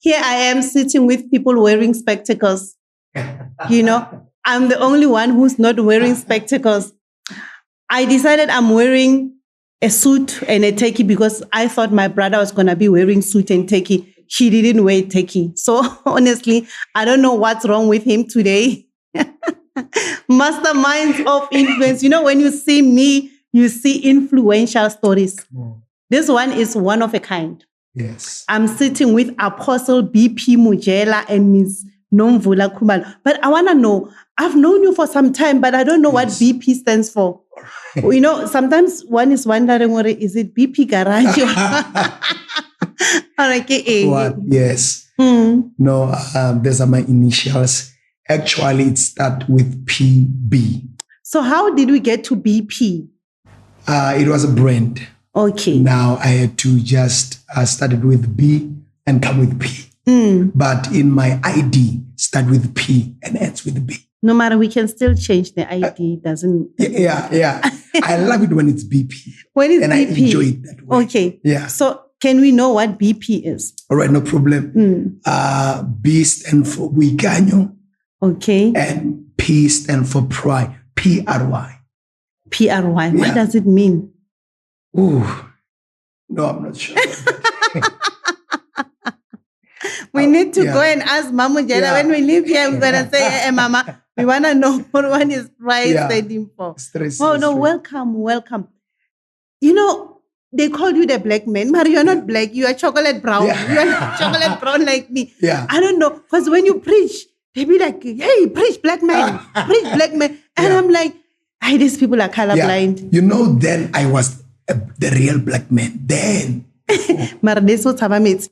here I am sitting with people wearing spectacles. I'm the only one who's not wearing spectacles. I decided I'm wearing a suit and a techie because I thought my brother was going to be wearing suit and techie. He didn't wear techie. So honestly, I don't know what's wrong with him today. Masterminds of influence. When you see me, you see influential stories. This one is one of a kind. Yes. I'm sitting with Apostle BP Mojela and Ms. Nomvula Khumalo. But I want to know, I've known you for some time, but I don't know what BP stands for. Sometimes one is wondering, is it BP Garage? What? Yes. No, those are my initials. Actually, it starts with PB. So how did we get to BP? It was a brand. Okay. Now I had to just started with B and come with P. But in my ID, start with P and ends with B. No matter, we can still change the ID. Doesn't. Yeah. I love it when it's BP. When it's and BP. I enjoy it that way. Okay. Yeah. So can we know what BP is? All right, no problem. B stands for Wiganyo. Okay. And P stands for Pride. PRY. PRY. What does it mean? Ooh. No, I'm not sure. We need to go and ask Mama Mojela when we leave here. We're going to say, hey, Mama, we want to know what one is Pride standing for. Welcome. They called you the black man, but you're not black. You are chocolate brown. You are not chocolate brown like me. Yeah. I don't know. Because when you preach, they be like, hey, preach black man. Preach black man. And I'm like, hey, these people are colorblind. Then I was the real black man. Then. Mardeso Tabamits.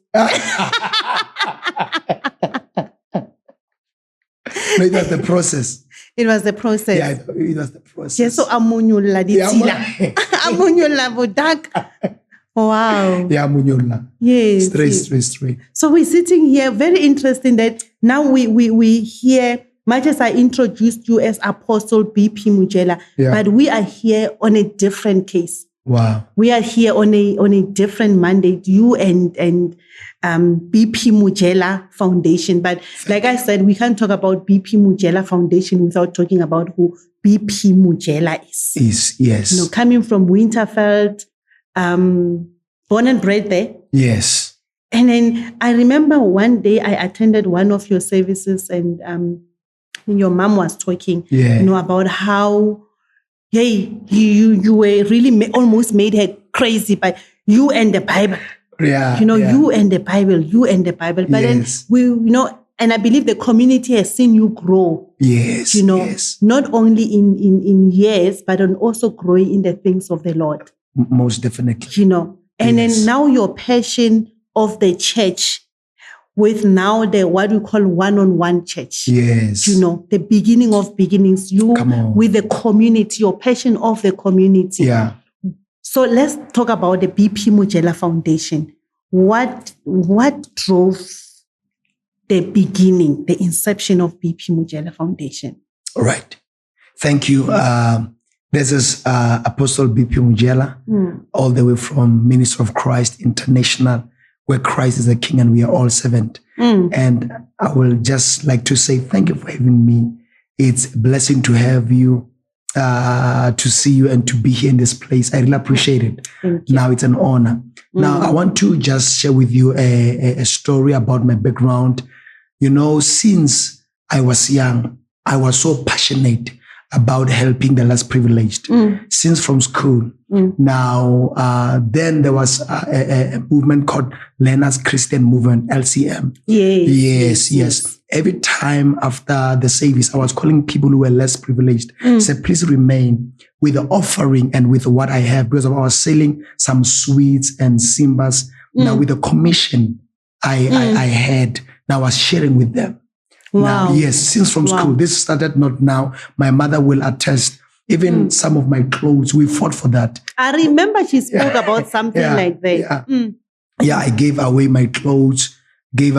No, it was the process. It was the process. Yeah, it was the process. Yes, so amunyola ditila. Amunyola bodak. Wow. Yeah, amunyola. Yes. Straight. So we're sitting here, very interesting that now we hear, much as I introduced you as Apostle BP Mojela, but we are here on a different case. Wow. We are here on a different mandate, you and BP Mojela Foundation. But like I said, we can't talk about BP Mojela Foundation without talking about who BP Mojela is. Yes. Coming from Winterfeld, born and bred there. Yes. And then I remember one day I attended one of your services and your mom was talking, about how, hey, you were really almost made her crazy by you and the Bible. Yeah. You and the Bible. But then and I believe the community has seen you grow. Yes. Not only in years, but also growing in the things of the Lord. Most definitely. And then now your passion of the church with now the what we call one-on-one church. Yes. The beginning of beginnings. You with the community, your passion of the community. Yeah. So let's talk about the BP Mojela Foundation. What drove the beginning, the inception of BP Mojela Foundation? All right. Thank you. This is Apostle BP Mojela, all the way from Ministry of Christ International, where Christ is the King and we are all servants. And I will just like to say thank you for having me. It's a blessing to have you, to see you and to be here in this place. I really appreciate it. Now it's an honor. Now I want to just share with you a story about my background. Since I was young, I was so passionate about helping the less privileged since from school. Now, then there was a movement called Learners Christian Movement, LCM. Yes. Every time after the service, I was calling people who were less privileged. Say, please remain with the offering and with what I have, because I was selling some sweets and cymbals. Now, with the commission I had, now I was sharing with them. Wow. Now, yes, since from school, this started not now. My mother will attest. Even some of my clothes, we fought for that. I remember she spoke about something like that. Yeah, I gave away my clothes. If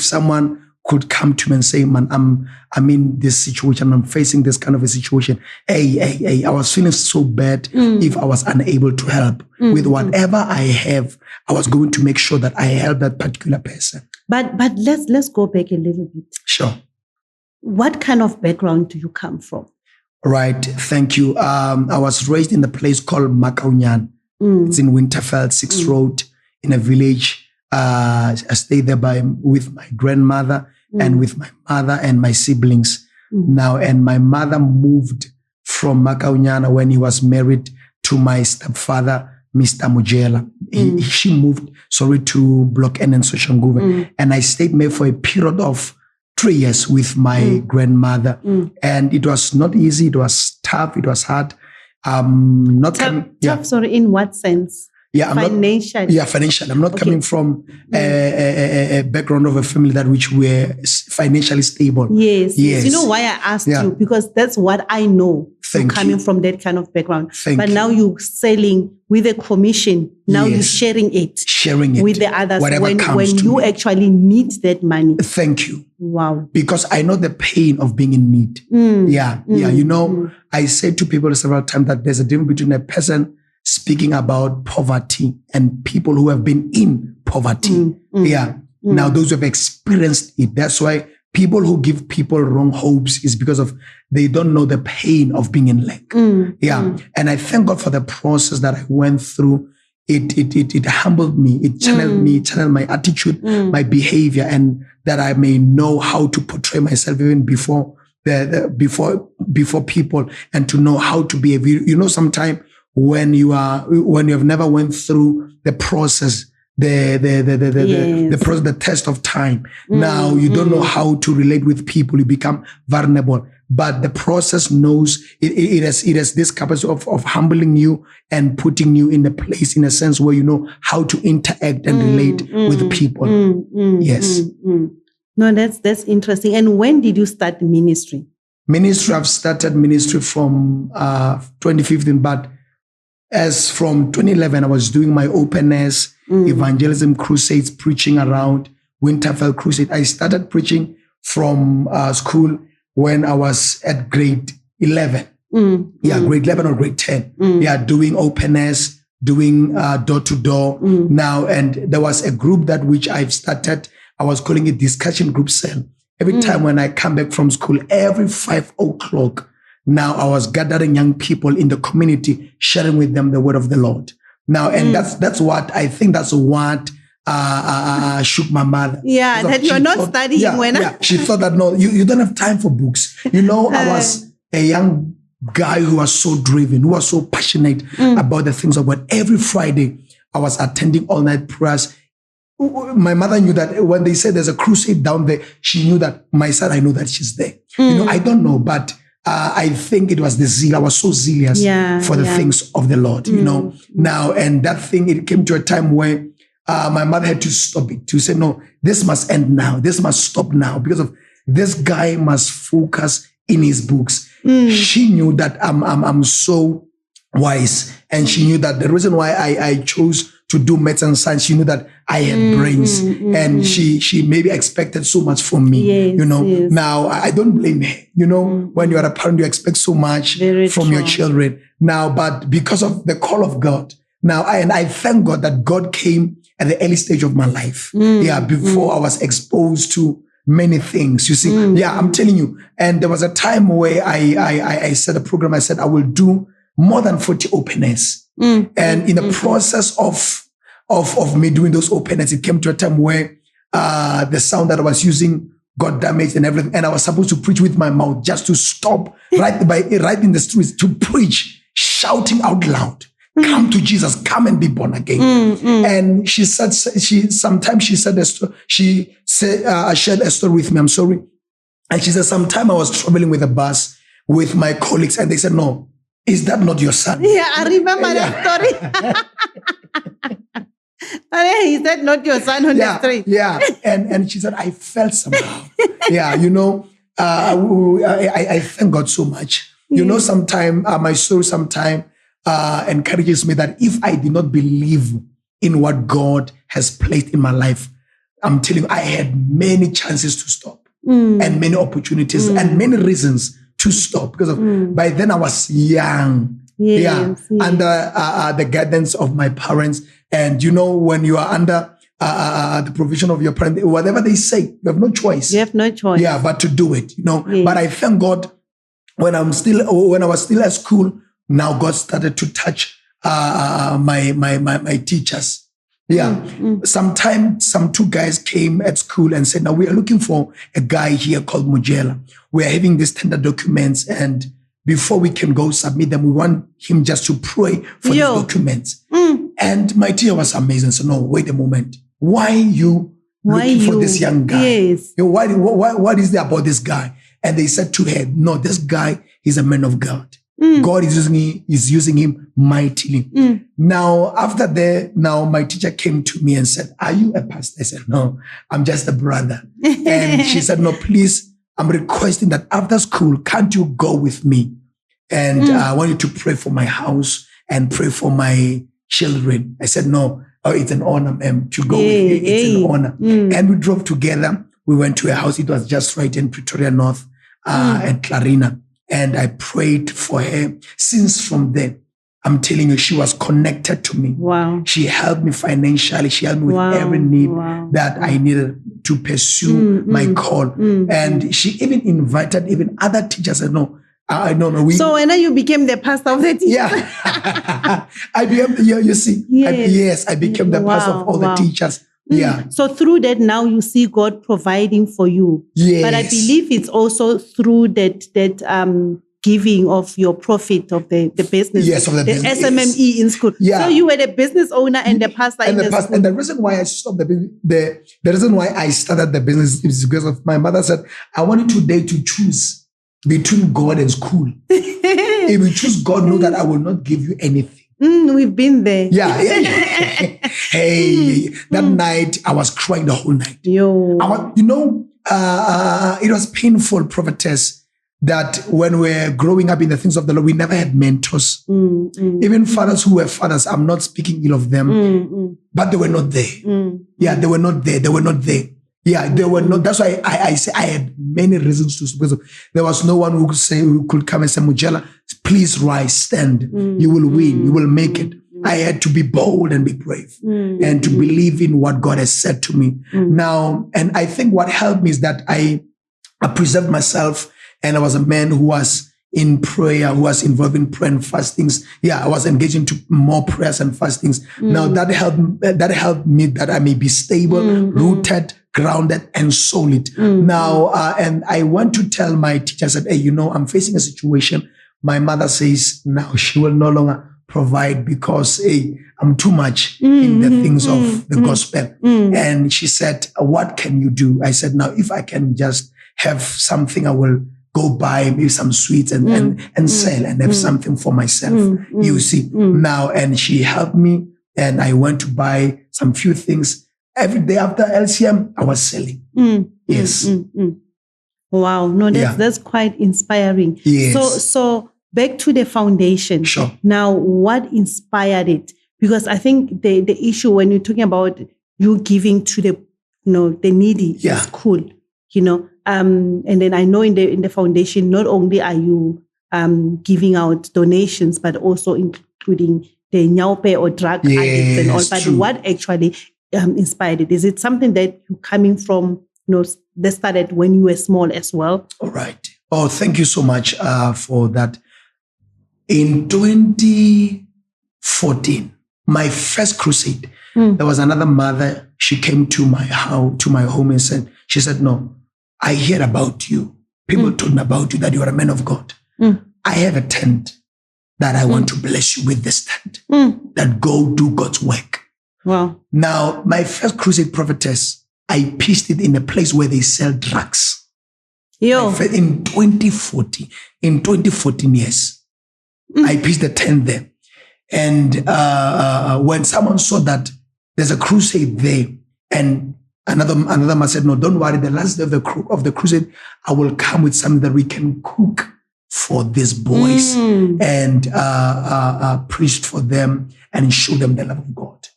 someone could come to me and say, man, I'm in this situation. I'm facing this kind of a situation. Hey, I was feeling so bad if I was unable to help. With whatever I have, I was going to make sure that I help that particular person. But let's go back a little bit. Sure. What kind of background do you come from? Right. Thank you. I was raised in a place called Makaunyan. It's in Winterfeld, 6th Road, in a village. I stayed there with my grandmother and with my mother and my siblings. Now, and my mother moved from Makaunyan when he was married to my stepfather, Mr. Mojela. She moved, to Block N and Soshanguve. And I stayed there for a period of 3 years with my grandmother. And it was not easy. It was tough. It was hard. Tough, sorry, in what sense? Financially. Financially. I'm not coming from a background of a family that which were financially stable. Yes. You know why I asked you? Because that's what I know. Coming from that kind of background. But now you're selling with a commission. Now you're sharing it with the others when you actually need that money. Thank you. Wow. Because I know the pain of being in need. You know, I say to people several times that there's a difference between a person speaking about poverty and people who have been in poverty. Now those who have experienced it. That's why people who give people wrong hopes is because of they don't know the pain of being in lack. And I thank God for the process that I went through. It humbled me. It channeled my attitude, my behavior, and that I may know how to portray myself even before before people, and to know how to behave. You know, sometimes when you have never went through the process, the process, the test of time. Now you don't know how to relate with people. You become vulnerable. But the process knows it has this capacity of humbling you and putting you in a place, in a sense, where you know how to interact and relate with people. Yes. No, that's interesting. And when did you start the ministry? I've started ministry from 2015, but as from 2011, I was doing my openness, evangelism crusades, preaching around Winterfell crusade. I started preaching from school when I was at grade 11. Grade 11 or grade 10. Doing openness, doing door-to-door now. And there was a group that which I've started. I was calling it discussion group cell. Every time when I come back from school, every 5 o'clock, now I was gathering young people in the community, sharing with them the word of the Lord. Now, and that's what I think. That's what shook my mother. That you're not studying she thought that no, you don't have time for books. You know, I was a young guy who was so driven, who was so passionate about the things of God. Every Friday, I was attending all night prayers. My mother knew that when they said there's a crusade down there, she knew that my son, I know that she's there. You know, I don't know, but I think it was the zeal. I was so zealous for the things of the Lord, you know. Now, and that thing, it came to a time where my mother had to stop it, to say, no, this must end now. This must stop now, because of this guy must focus in his books. She knew that I'm so wise, and she knew that the reason why I chose to do maths and science, she knew that I had brains, and she maybe expected so much from me, you know. Now, I don't blame her. You know, when you are a parent, you expect so much from your children. Now, but because of the call of God, now, I thank God that God came at the early stage of my life. Before I was exposed to many things, you see. I'm telling you. And there was a time where I set a program. I said, I will do more than 40 openness. And in the process of me doing those openness, it came to a time where the sound that I was using got damaged and everything. And I was supposed to preach with my mouth, just to stop right in the streets, to preach, shouting out loud, come to Jesus, come and be born again. And she said, she shared a story with me. I'm sorry. And she said, sometime I was traveling with a bus with my colleagues, and they said, no, is that not your son? I remember that story. Is that not your son on the street? And she said, I felt somehow. You know, I thank God so much. You know, sometimes my story encourages me that if I did not believe in what God has placed in my life, I'm telling you, I had many chances to stop and many opportunities and many reasons to stop because by then I was young. Under the guidance of my parents. And you know, when you are under the provision of your parents, whatever they say, you have no choice. You have no choice. Yeah, but to do it, you know. But I thank God when I was still at school, now God started to touch my teachers. Sometimes some two guys came at school and said, now we are looking for a guy here called Mojela. We are having these tender documents, and before we can go submit them, we want him just to pray for these documents. And my teacher was amazing. So no, wait a moment. Why you looking for this young guy? Yes. What is there about this guy? And they said to her, no, this guy is a man of God. God is using him mightily. Now, after that, my teacher came to me and said, are you a pastor? I said, no, I'm just a brother. And she said, no, please, I'm requesting that after school, can't you go with me? And I want you to pray for my house and pray for my children. I said, no, it's an honor, ma'am, to go with you. It's an honor. And we drove together. We went to a house. It was just right in Pretoria North at Clarina. And I prayed for her. Since from there, I'm telling you, she was connected to me. Wow. She helped me financially. She helped me with every need that I needed to pursue my call. And she even invited even other teachers. I know. So when you became the pastor of the teachers? Yeah. I became, you see. Yes. I became the pastor of all the teachers. Yeah. So through that, now you see God providing for you. Yes. But I believe it's also through that giving of your profit of the business. Yes, of the business. SMME in school. Yeah. So you were the business owner and the pastor in the school. And the reason why I stopped the reason why I started the business is because of my mother said, I want you today to choose between God and school. If you choose God, know that I will not give you anything. We've been there. Yeah. Hey, that night I was crying the whole night. It was painful, prophetess, that when we're growing up in the things of the Lord, we never had mentors. Even fathers who were fathers, I'm not speaking ill of them, but they were not there. Yeah, they were not there. They were not there. Yeah, they were not. That's why I say I had many reasons to speak. There was no one who could come and say, Mojela, please rise, stand. You will win. You will make it. I had to be bold and be brave and to believe in what God has said to me. Now, and I think what helped me is that I preserved myself, and I was a man who was in prayer, who was involved in prayer and fastings. Yeah, I was engaged into more prayers and fastings. Now that helped me that I may be stable, rooted, grounded, and solid. Now, and I want to tell my teacher, I said, hey, I'm facing a situation. My mother says now she will no longer provide because, hey, I'm too much in the things of the gospel. And she said, what can you do? I said, now, if I can just have something, I will go buy maybe some sweets and sell and have something for myself. You see, now, and she helped me, and I went to buy some few things. Every day after LCM, I was selling. Yes. Wow. No, that's quite inspiring. Yes. So back to the foundation. Sure. Now, what inspired it? Because I think the issue when you're talking about you giving to the needy is cool, and then I know in the foundation, not only are you giving out donations, but also including the Nyaope or drug addicts and all. But true. What actually inspired it? Is it something that you're coming from, that started when you were small as well? All right. Oh, thank you so much for that. In 2014, my first crusade, there was another mother. She came to my house, to my home, and she said, no, I hear about you. People told me about you, that you are a man of God. I have a tent that I want to bless you with this tent. That go do God's work. Wow. Now, my first crusade, prophetess, I pitched it in a place where they sell drugs. In 2014, yes. I pitched the tent there. And when someone saw that there's a crusade there, and another man said, no, don't worry, the last day of the crusade, I will come with something that we can cook for these boys and preached for them and show them the love of God.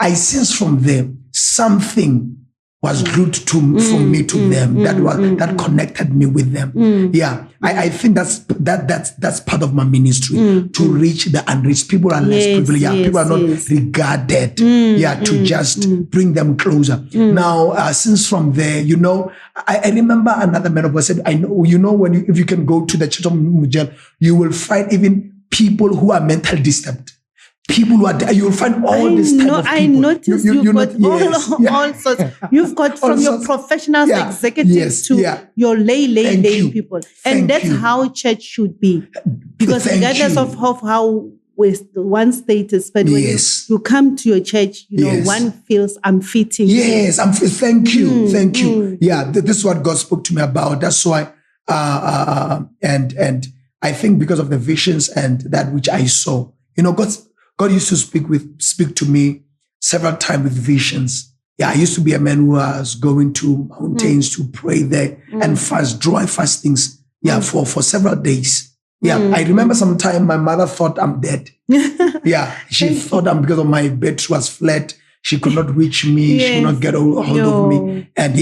I sense from them something was glued from me to them. That connected me with them. Yeah, I think that's part of my ministry, to reach the unreached. People are less privileged. Yeah, people are not regarded. To just bring them closer. Now, since from there, I remember another man of God said, I know, if you can go to the church of Mojela, you will find even people who are mentally disturbed. People who are, you'll find all this type of people. I noticed you've got all sorts. You've got from your professionals, executives to your lay people. And that's how church should be. Because regardless of how with one status, but when you come to your church, one feels I'm fitting. Yes, thank you. Yeah, this is what God spoke to me about. That's why, and I think because of the visions and that which I saw, God used to speak to me several times with visions. Yeah, I used to be a man who was going to mountains to pray there and fast, dry fastings. Yeah, for several days. Yeah, I remember sometime my mother thought I'm dead. Yeah, she thought because of my battery was flat, she could not reach me. She could not get a hold of me. And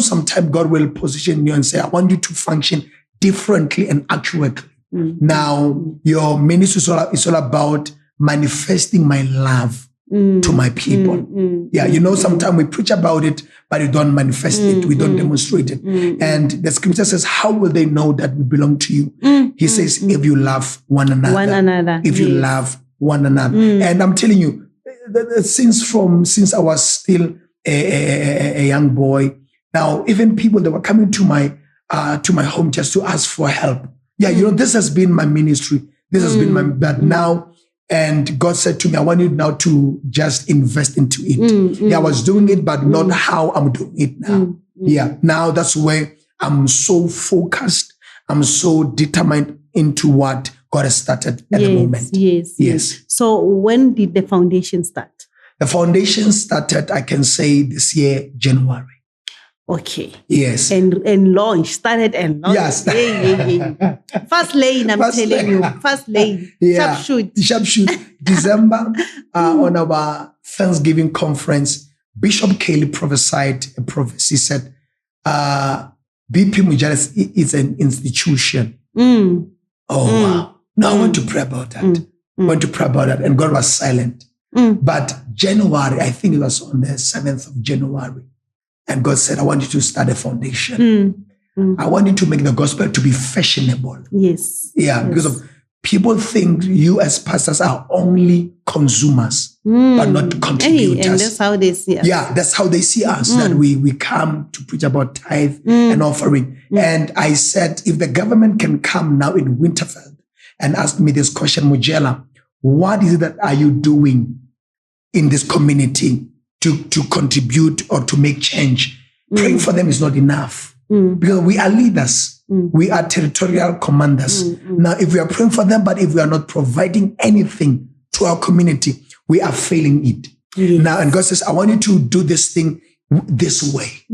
sometimes God will position you and say, I want you to function differently and accurately. Now, your ministry is all about manifesting my love to my people. Yeah, sometimes we preach about it, but we don't manifest it. We don't demonstrate it. And the scripture says, how will they know that we belong to you? He says, if you love one another. If you love one another. And I'm telling you, since I was still a young boy, now even people that were coming to my home just to ask for help. Yeah, this has been my ministry. This has been but now, and God said to me, I want you now to just invest into it. Yeah, I was doing it, but not how I'm doing it now. Yeah, now that's where I'm so focused. I'm so determined into what God has started at the moment. Yes. So when did the foundation start? The foundation started, I can say, this year, January. Okay. Yes. And started and launched. Yes. First lane, telling you. First lane. Yeah. Sharpshoot. December, on our Thanksgiving conference, Bishop Kelly prophesied a prophecy. He said, BP Mojela is an institution. Wow. Now I want to pray about that. And God was silent. But January, I think it was on the 7th of January, and God said, I want you to start a foundation. I want you to make the gospel to be fashionable. Yes. Yeah, because of people think you as pastors are only consumers, but not contributors. And that's how they see us. Yeah, that's how they see us, that we come to preach about tithe and offering. And I said, if the government can come now in Winterfeld and ask me this question, Mojela, what is it that are you doing in this community to contribute or to make change? Praying for them is not enough, because we are leaders. We are territorial commanders. Now, if we are praying for them, but if we are not providing anything to our community, we are failing it. Now, and God says, I want you to do this thing this way.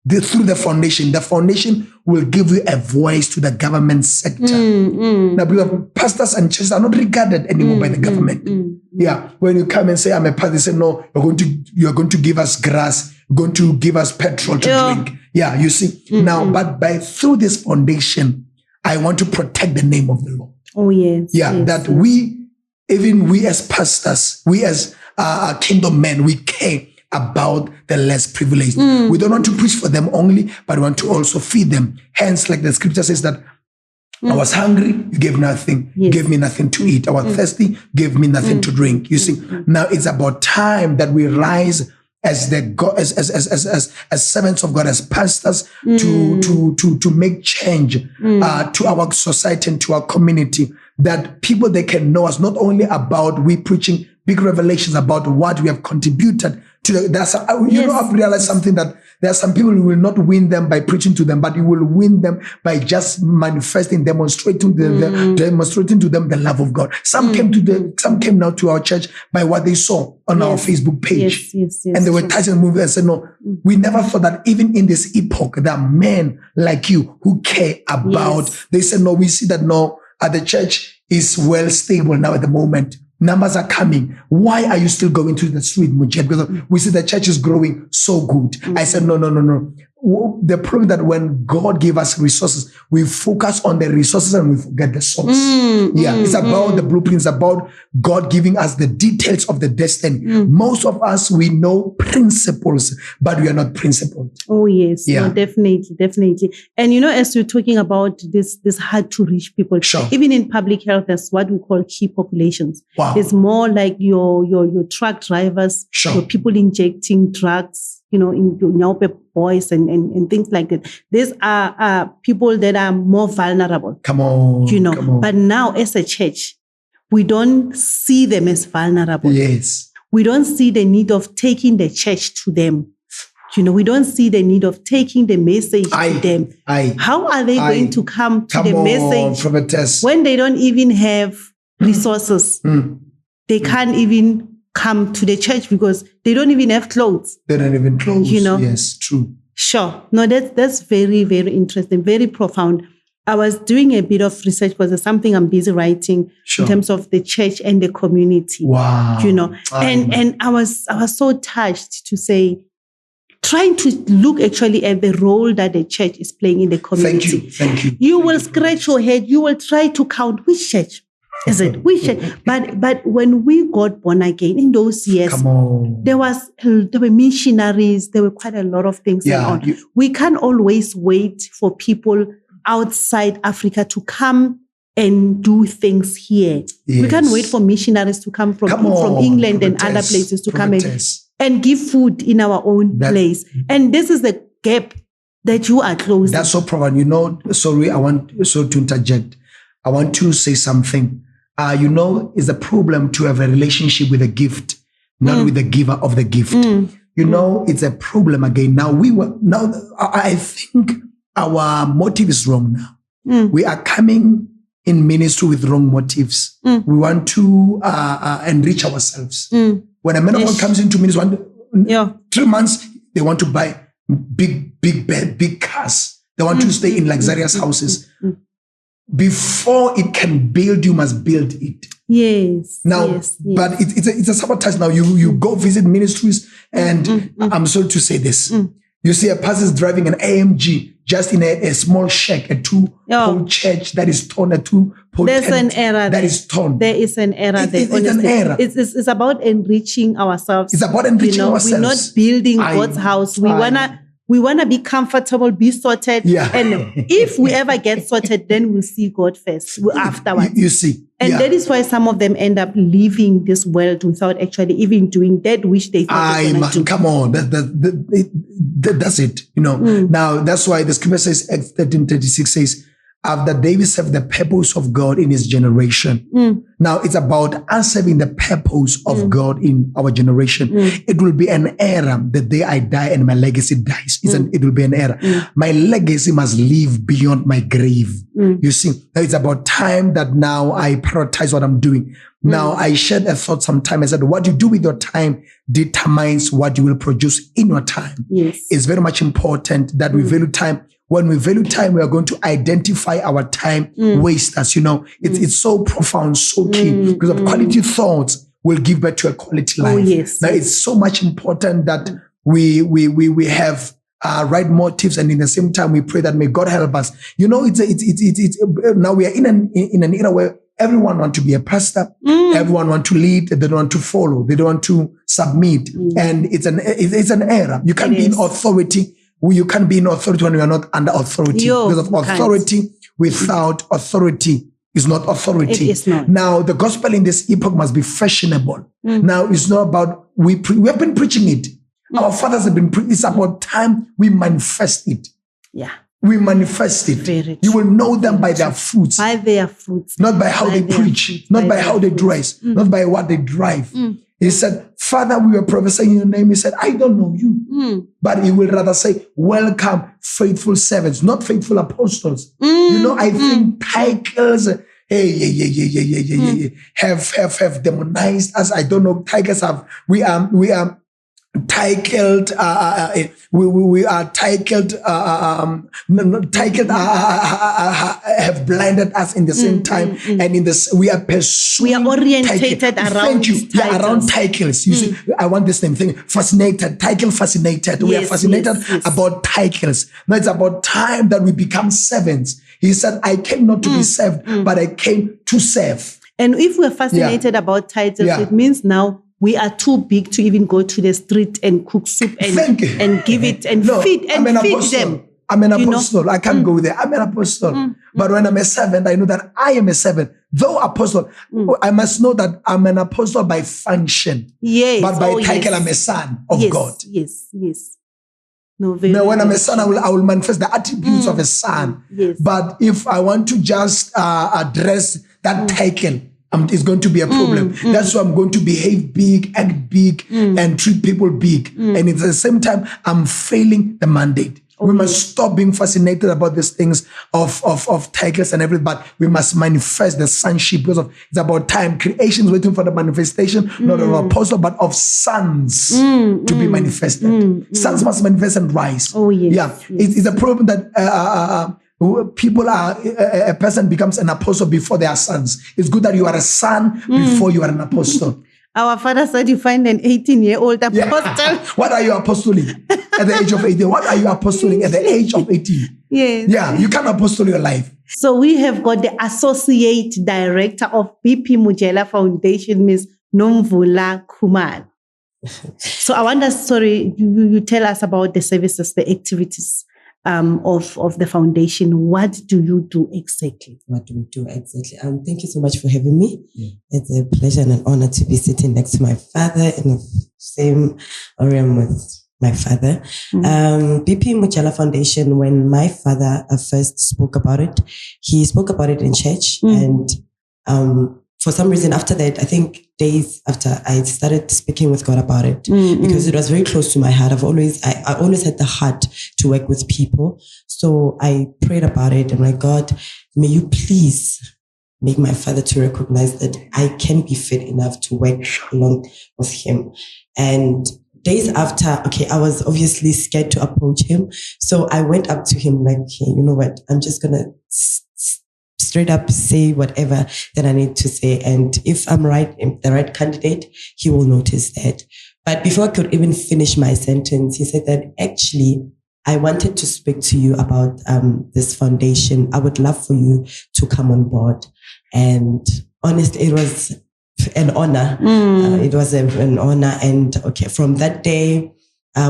Through the foundation. The foundation will give you a voice to the government sector. Now, because pastors and churches are not regarded anymore by the government. Yeah, when you come and say, I'm a pastor, they say, no, you're going to give us grass, you're going to give us petrol to drink. Yeah, you see. Now, but through this foundation, I want to protect the name of the Lord. Oh, yes. Yeah, that we as pastors, we as kingdom men, we care about the less privileged. We don't want to preach for them only, but we want to also feed them. Hence, like the scripture says that I was hungry, you gave nothing, you gave me nothing to eat. I was thirsty, you gave me nothing to drink. You see, now it's about time that we rise as as servants of God, as pastors, to make change to our society and to our community. That people, they can know us not only about we preaching big revelations about what we have contributed to. I've realized something, that there are some people who will not win them by preaching to them, but you will win them by just manifesting, demonstrating to them the love of God. Some came now to our church by what they saw on our Facebook page. And they were touched and moved and said, no, we never thought that even in this epoch, there are men like you who care about. They said, no, we see that the church is well stable now at the moment. Numbers are coming. Why are you still going to the street, Mojela? Because we see the church is growing so good. I said, no. The problem that when God gave us resources, we focus on the resources and we forget the source. It's about the blueprints, about God giving us the details of the destiny. Most of us, we know principles, but we are not principled. Oh, yes. No, definitely. And as you're talking about this hard to reach people, even in public health, there's what we call key populations. Wow. It's more like your truck drivers, your people injecting drugs, in your Nyaope boys and things like that. These are people that are more vulnerable. Come on. But now as a church, we don't see them as vulnerable. Yes. We don't see the need of taking the church to them. We don't see the need of taking the message to them. How are they going to come to the message prophetess, when they don't even have resources? They can't even come to the church because they don't even have clothes. They don't even clothes. Yes, true. Sure. No, that's very, very interesting, very profound. I was doing a bit of research because there's something I'm busy writing in terms of the church and the community. Wow. And I was so touched to say, trying to look actually at the role that the church is playing in the community. Thank you. You will scratch your head. You will try to count which church. Is it? Which church? But when we got born again in those years, there were missionaries. There were quite a lot of things going on. We can't always wait for people outside Africa to come and do things here. Yes. We can't wait for missionaries to come from England and other places to come and give food in our own place. And this is the gap that you are closing. That's so profound. Sorry, I want to interject. I want to say something. It's a problem to have a relationship with a gift, not with the giver of the gift. It's a problem again. Now I think our motive is wrong now. We are coming in ministry with wrong motives. We want to enrich ourselves. When a man of God comes into ministry, 3 months, they want to buy big cars. They want to stay in luxurious houses. Before it can build, you must build it. Yes. Now, yes. But it's a sabotage. Now you go visit ministries, and I'm sorry to say this. You see a pastor driving an AMG just in a small shack, a 2-pole church that is torn, a 2-pole There's tent an error that is torn. There is an error there. It's an error. It's about enriching ourselves. It's about enriching ourselves. We're not building God's house. We wanna be comfortable, be sorted. Yeah. And if we ever get sorted, then we'll see God first, afterwards. You see. And that is why some of them end up leaving this world without actually even doing that which they thought they were going to do. Come on. That's it. Now, that's why the scripture says, Acts 13:36 says, after David served the purpose of God in his generation. Now, it's about us serving the purpose of God in our generation. It will be an error the day I die and my legacy dies. It will be an error. My legacy must live beyond my grave. You see, it's about time that now I prioritize what I'm doing. Now, I shared a thought sometime. I said, what you do with your time determines what you will produce in your time. Yes. It's very much important that we value time. When we value time, we are going to identify our time wasters. It's so profound, so key, because of quality thoughts will give birth to a quality life. Oh, yes. Now, it's so much important that we have right motives, and in the same time, we pray that may God help us. It's now we are in an era where everyone wants to be a pastor. Everyone wants to lead. They don't want to follow. They don't want to submit. And it's an error. You can't be in authority. You can't be in authority when you are not under authority. Because of authority without authority is not authority. It is not. Now, the gospel in this epoch must be fashionable. Now, it's not about, we have been preaching it. Our fathers have been preaching. It's about time we manifest it. Yeah. We manifest it. Very you will know them by their fruits. By their fruits. Not by how they preach. Not by how they dress. Not by what they drive. He said, Father, we were prophesying in your name. He said, I don't know you. But he will rather say, welcome, faithful servants, not faithful apostles. I think titles have demonized us. I don't know. Titles we are titled we are titled have blinded us in the same time, and in this we are pursuing. We are orientated around. Thank you. Titles. Yeah, around titles. You see, I want the same thing. Fascinated, title fascinated. We are fascinated about titles. Now it's about time that we become servants. He said, "I came not to be served, but I came to serve." And if we're fascinated about titles, it means now we are too big to even go to the street and cook soup and give it and feed them. I'm an apostle. I can't go there. I'm an apostle. But when I'm a servant, I know that I am a servant. Though apostle, I must know that I'm an apostle by function. Yes. But by title, I'm a son of God. Yes. No, now, when I'm a son, I will manifest the attributes of a son. Yes. But if I want to just address that title, it's going to be a problem. That's why I'm going to behave big, act big, and treat people big. And at the same time, I'm failing the mandate. We must stop being fascinated about these things of titles and everything, but we must manifest the sonship, because it's about time. Creation is waiting for the manifestation, not of apostle, but of sons to be manifested. Sons must manifest and rise. It's a problem that people are, a person becomes an apostle before they are sons. It's good that you are a son before you are an apostle. Our father said you find an 18-year-old apostle. What are you apostling at the age of 18? What are you apostling at the age of 18? Yes. Yeah, you can't apostle your life. So we have got the associate director of BP Mojela Foundation, Ms. Nomvula Kumar. So I wonder, you tell us about the services, the activities of the foundation. What do you do exactly? What do we do exactly? Thank you so much for having me. It's a pleasure and an honor to be sitting next to my father in the same room with my father. BP Mojela Foundation, when my father first spoke about it, he spoke about it in church. And for some reason, after that, I think days after, I started speaking with God about it because it was very close to my heart. I always had the heart to work with people. So I prayed about it and like, God, may you please make my father to recognize that I can be fit enough to work along with him. And days after, I was obviously scared to approach him. So I went up to him like, hey, you know what? I'm just going to straight up say whatever that I need to say. And if I'm right, the right candidate, he will notice that. But before I could even finish my sentence, he said that actually, I wanted to speak to you about this foundation. I would love for you to come on board. And honestly, it was an honor. It was an honor. And from that day,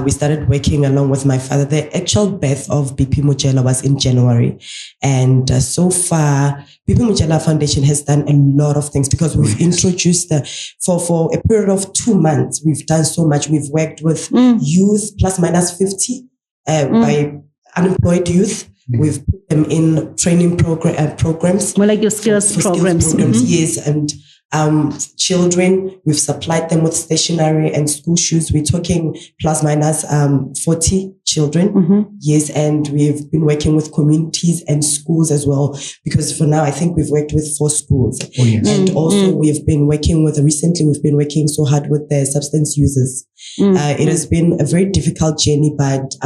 we started working along with my father. The actual birth of BP Mojela was in January. And so far, BP Mojela Foundation has done a lot of things because we've introduced, for a period of 2 months, we've done so much. We've worked with youth plus minus 50 by unemployed youth. We've put them in training programs. More like your skills programs. Yes. And children, we've supplied them with stationery and school shoes. We're talking plus minus 40 children. Yes, and we've been working with communities and schools as well, because for now I think we've worked with 4 schools. And also we've been working so hard with the substance users. It has been a very difficult journey, but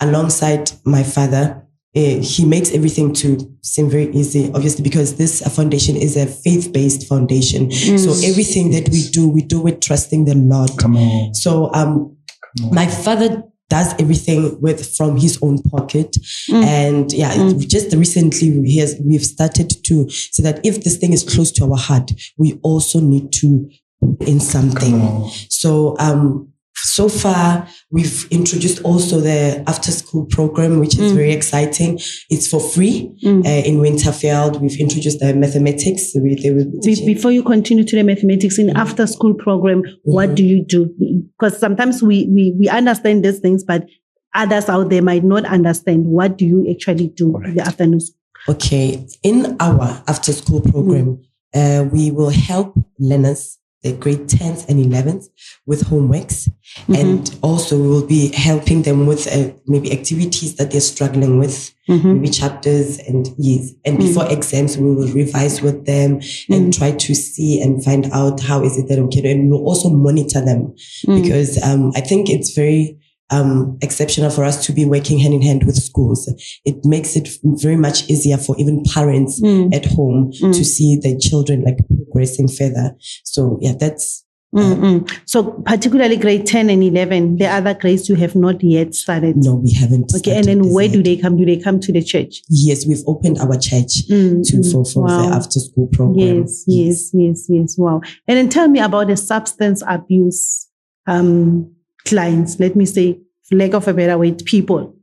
alongside my father, he makes everything to seem very easy, obviously, because this foundation is a faith-based foundation. So everything that we do it trusting the Lord. Come on. So my father does everything from his own pocket. And just recently we've started to say that if this thing is close to our heart, we also need to put in something. So far, we've introduced also the after-school program, which is very exciting. It's for free in Winterfeld. We've introduced the mathematics. Before you continue to the mathematics, in after-school program, what do you do? Because sometimes we understand these things, but others out there might not understand. What do you actually do in the afternoon? In our after-school program, we will help learners the grade 10s and 11s with homeworks. And also we will be helping them with maybe activities that they're struggling with, maybe chapters and years. And before exams, we will revise with them and try to see and find out how is it that we can, and we'll also monitor them because I think it's very exceptional for us to be working hand in hand with schools. It makes it very much easier for even parents at home to see their children like progressing further. So yeah, that's So particularly grade 10 and 11, the other grades you have not yet started. No, we haven't. Okay, and then where do they come? Do they come to the church? Yes, we've opened our church for the after school program. Yes. Wow. And then tell me about the substance abuse clients. Let me say, for lack of a better word, people.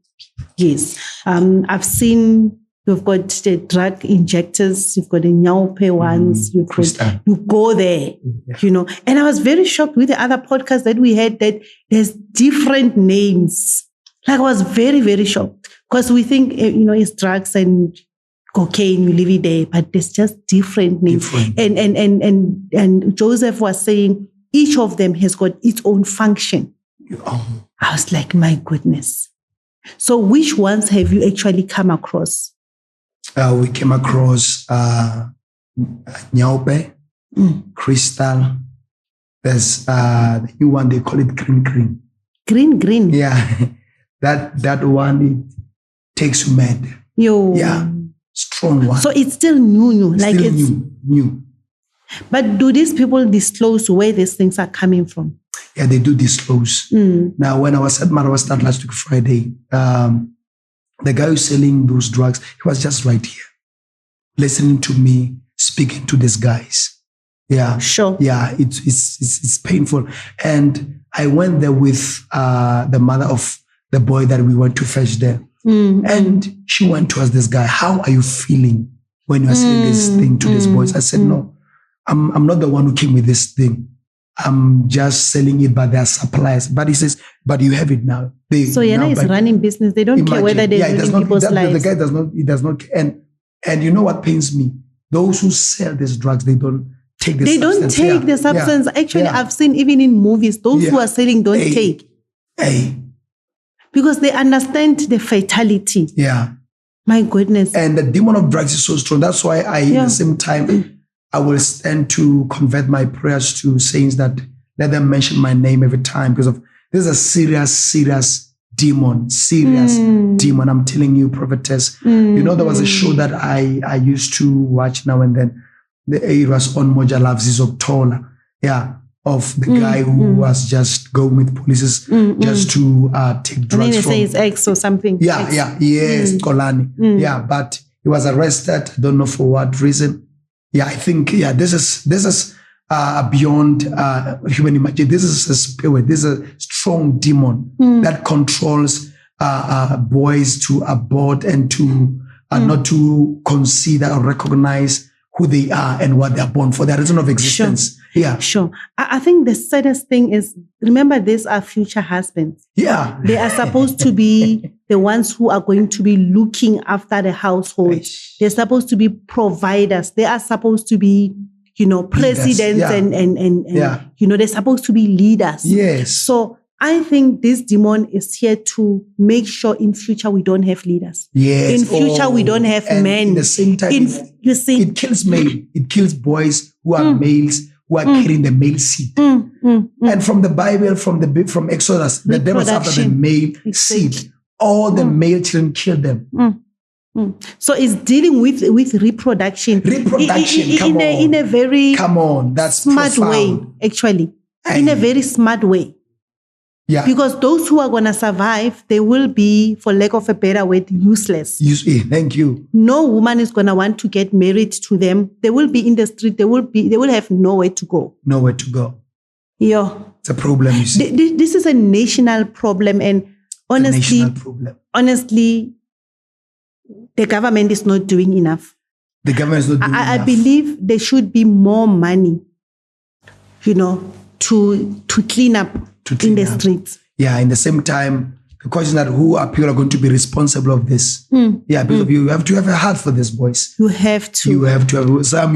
Yes, I've seen. You've got the drug injectors, you've got the Nyaope ones, you go there, you know. And I was very shocked with the other podcast that we had that there's different names. Like I was very, very shocked because we think, you know, it's drugs and cocaine, you leave it there, but there's just different names. And Joseph was saying each of them has got its own function. I was like, my goodness. So which ones have you actually come across? We came across Nyaope, Crystal. There's the new one, they call it green. Green? Yeah. That one, it takes you mad. Yeah. Strong one. So it's still new. Like still it's new. But do these people disclose where these things are coming from? Yeah, they do disclose. Now, when I was at Marawastad last week, Friday, the guy who's selling those drugs, he was just right here, listening to me, speaking to these guys. Yeah. Sure. Yeah, it's painful. And I went there with the mother of the boy that we went to fetch there. And she went to ask this guy, how are you feeling when you are selling this thing to these boys? I said, no, I'm not the one who came with this thing. I'm just selling it, but there are suppliers. But he says, but you have it now. So Yana is running business. They don't care whether they're ruining people's lives. The guy does not care. And you know what pains me? Those who sell these drugs, they don't take the substance. They don't take the substance. Actually, I've seen even in movies, those who are selling don't take. Because they understand the fatality. Yeah. My goodness. And the demon of drugs is so strong. That's why at the same time, I will stand to convert my prayers to saints that let them mention my name every time because of this is a serious demon. Demon. I'm telling you, prophetess. You know, there was a show that I used to watch now and then. It was on Mojela Foundation. Yeah, of the guy who was just going with police just to take drugs. And then they say it's X or something. Yes, Kolani. Yeah, but he was arrested. I don't know for what reason. Yeah, I think, this is beyond human imagination. This is a spirit. This is a strong demon that controls boys to abort and to not to consider or recognize who they are and what they are born for, their reason of existence. Sure. Yeah. Sure. I think the saddest thing is, remember, these are future husbands. Yeah. They are supposed to be the ones who are going to be looking after the household. They're supposed to be providers. They are supposed to be, you know, presidents and you know, they're supposed to be leaders. Yes. So I think this demon is here to make sure in future we don't have leaders. Yes. In future we don't have men. At the same time, you see, it kills men. It kills boys who are males who are carrying the male seed. And from the Bible, from Exodus, the devil's after the male seed. All the male children kill them. So it's dealing with reproduction. In a very that's smart profound way, actually. In a very smart way. Yeah. Because those who are going to survive, they will be, for lack of a better word, useless. Thank you. No woman is going to want to get married to them. They will be in the street. They will have nowhere to go. Nowhere to go. Yeah. It's a problem, you see. This is a national problem. And honestly, the government is not doing enough. The government is not doing enough. I believe there should be more money, you know, to clean up in the streets. Yeah, in the same time, the question that who are people are going to be responsible of this? Yeah, because you have to have a heart for these boys. You have to. You have to have some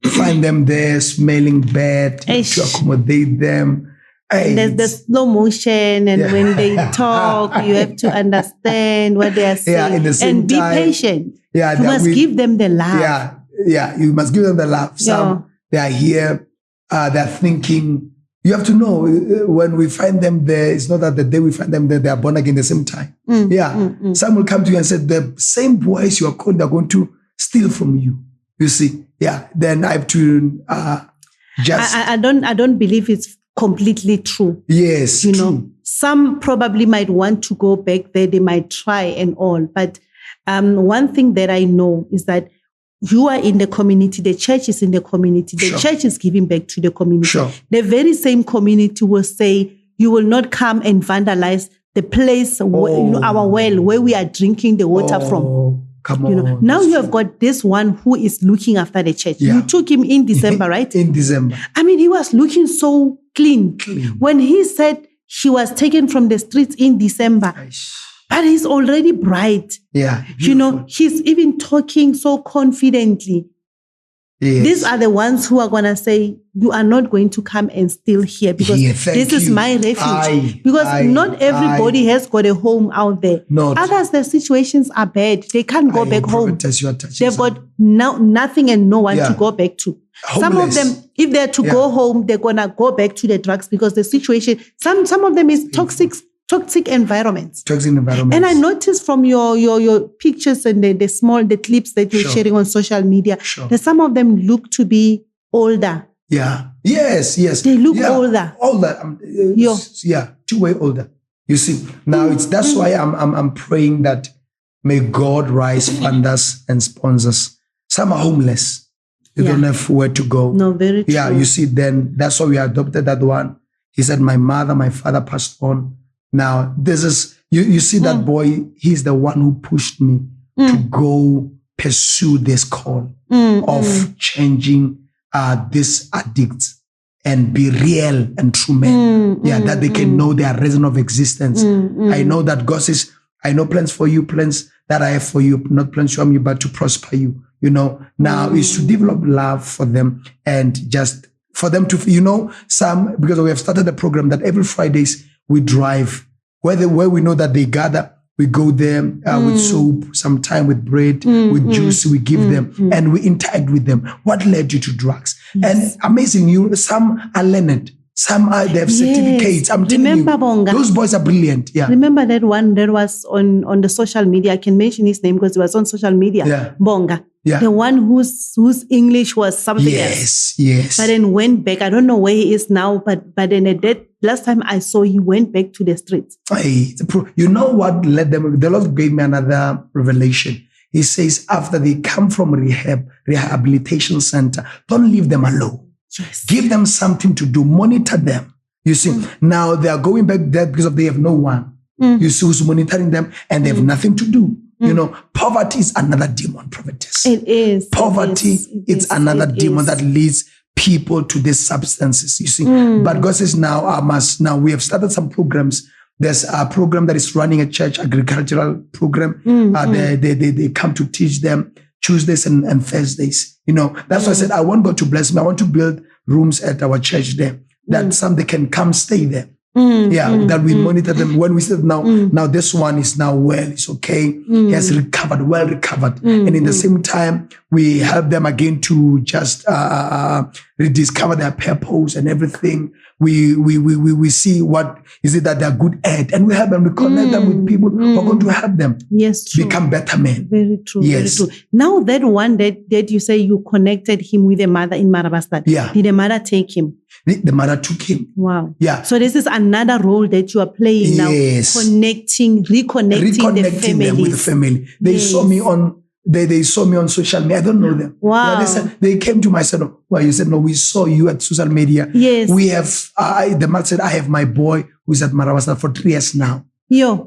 find them there smelling bad to accommodate them. And there's the slow motion, and when they talk, you have to understand what they are saying, and be patient. You must give them the love. You must give them the love. Some they are here, they're thinking. You have to know when we find them there, it's not that the day we find them there, they are born again the same time. Some will come to you and say, the same boys you are called, they're going to steal from you. You see, then I have to just. I don't believe it's completely true. Yes, you know, some probably might want to go back there. They might try and all, but one thing that I know is that you are in the community. The church is in the community. The church is giving back to the community. The very same community will say, you will not come and vandalize the place, our well, where we are drinking the water from. Come on. Now you have got this one who is looking after the church. You took him in December, right? In December. I mean, he was looking so clean. When he said he was taken from the streets in December, but he's already bright. You know, he's even talking so confidently. These are the ones who are going to say, you are not going to come and steal here because this is my refuge. Because not everybody has got a home out there. Others, their situations are bad. They can't go back home. They've got nothing and no one to go back to. Homeless. Some of them, if they're to go home, they're going to go back to the drugs because the situation, some of them is toxic environments. And I noticed from your pictures and the clips that you're sharing on social media, that some of them look to be older. Yes. They look older. Older. 2 way older. You see, now that's why I'm praying that may God rise funders and sponsors. Some are homeless. They don't have where to go. No, very true. You see, then that's why we adopted that one. He said, my father passed on. Now, this is, you see that boy, he's the one who pushed me to go pursue this call of changing these addicts and be real and true men. That they can know their reason of existence. I know that God says, I know plans for you, plans that I have for you, not plans to harm you, but to prosper you. You know, now is to develop love for them and just for them to, because we have started a program that every Fridays, we drive where we know that they gather. We go there with soap, sometime with bread, with juice. We give them and we interact with them. What led you to drugs? And amazing, some are learned. Some they have certificates. I'm telling you, Bonga. Those boys are brilliant. Remember that one that was on the social media. I can mention his name because it was on social media. Bonga. The one whose English was something else. Yes. But then went back. I don't know where he is now, but then last time I saw, he went back to the streets. You know what led them? The Lord gave me another revelation. He says, after they come from rehabilitation center, don't leave them alone. Give them something to do. Monitor them. You see, now they are going back there because they have no one. You see, who's monitoring them and they have nothing to do. You know, poverty is another demon, prophetess. It is. Poverty is another demon that leads people to these substances, you see. But God says now we have started some programs. There's a program that is running a church agricultural program. They come to teach them Tuesdays and Thursdays. You know, that's why I said, I want God to bless me. I want to build rooms at our church there that some they can come stay there. That we monitor them. When we said now this one is now well, it's okay. He has recovered, well recovered. And in the same time, we help them again to just rediscover their purpose and everything. We see what is it that they're good at, and we help them. We connect them with people who are going to help them become better men. Very true. Very true. Now that one that you say you connected him with a mother in Marabastad. Did the mother take him? The mother took him. Wow. So this is another role that you are playing now. Reconnecting the family. Them with the family. They saw me on. They saw me on social media. I don't know them. Wow. They came to my son. Well, you said, no, we saw you at social media. Yes. We have, the man said, I have my boy who's at Marabastad for 3 years now.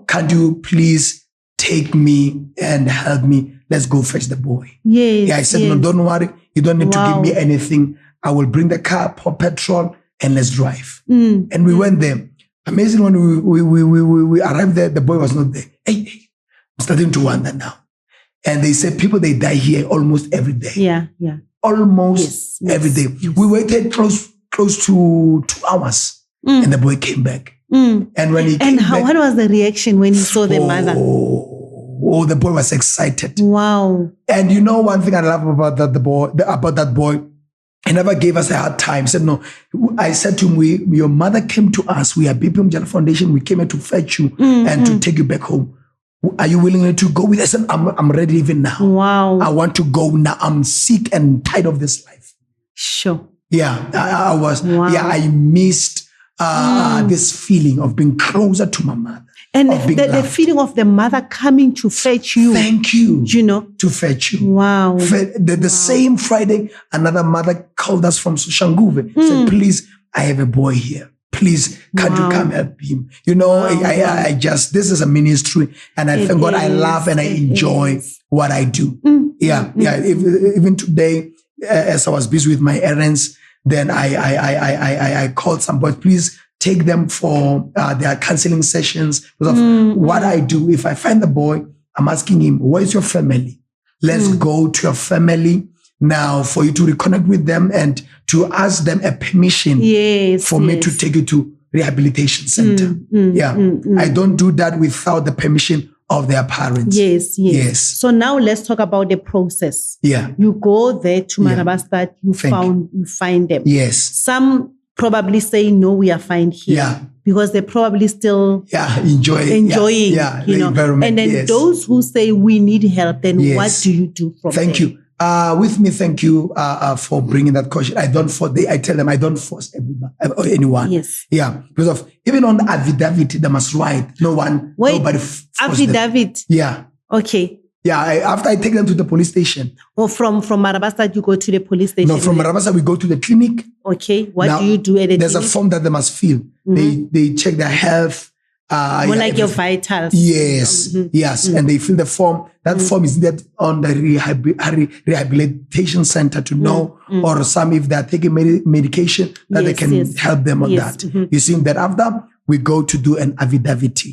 Can you please take me and help me? Let's go fetch the boy. I said, no, don't worry. You don't need to give me anything. I will bring the car, pour petrol, and let's drive. And we went there. Amazing, when we arrived there, the boy was not there. I'm starting to wonder now. And they said, people, they die here almost every day. almost every day. Yes. We waited close to 2 hours, and the boy came back. And when he came back, what was the reaction when he saw the mother? Oh, the boy was excited. Wow. And you know one thing I love about that boy, he never gave us a hard time. He said, no. I said to him, your mother came to us. We are BP Mojela Foundation. We came here to fetch you and to take you back home. Are you willing to go with us? I said, I'm ready even now. Wow. I want to go now. I'm sick and tired of this life. Sure. Yeah, I was. Wow. Yeah, I missed this feeling of being closer to my mother. And the feeling of the mother coming to fetch you. Thank you. You know? To fetch you. Wow. The same Friday, another mother called us from Soshanguve. Said, please, I have a boy here. Please, can't you come help him? You know, I just, this is a ministry. And I thank God I love and I enjoy what I do. Even today, as I was busy with my errands, then I called some boys, please take them for their counseling sessions. Because of what I do, if I find the boy, I'm asking him, where's your family? Let's go to your family now for you to reconnect with them and to ask them a permission for me to take you to rehabilitation center. I don't do that without the permission of their parents. Yes. So now let's talk about the process. Yeah. You go there to Marabastad, you find them. Yes. Some probably say, no, we are fine here. Yeah. Because they're probably still enjoying the environment. And then those who say we need help, then what do you do from there? Thank you. With me, thank you for bringing that question. I tell them I don't force anyone. Yes. Yeah. Because of even on the affidavit, they must write. Nobody affidavit. Yeah. Okay. Yeah. After I take them to the police station. Or from Marabastad, you go to the police station? No, from Marabastad, we go to the clinic. Okay. What do you do at the There's clinic? a form that they must fill. They check their health. More like your vitals. Yes, yes. And they fill the form. That form is needed on the rehabilitation center to know, or some if they're taking medication, that they can help them on that. You see that after we go to do an affidavit.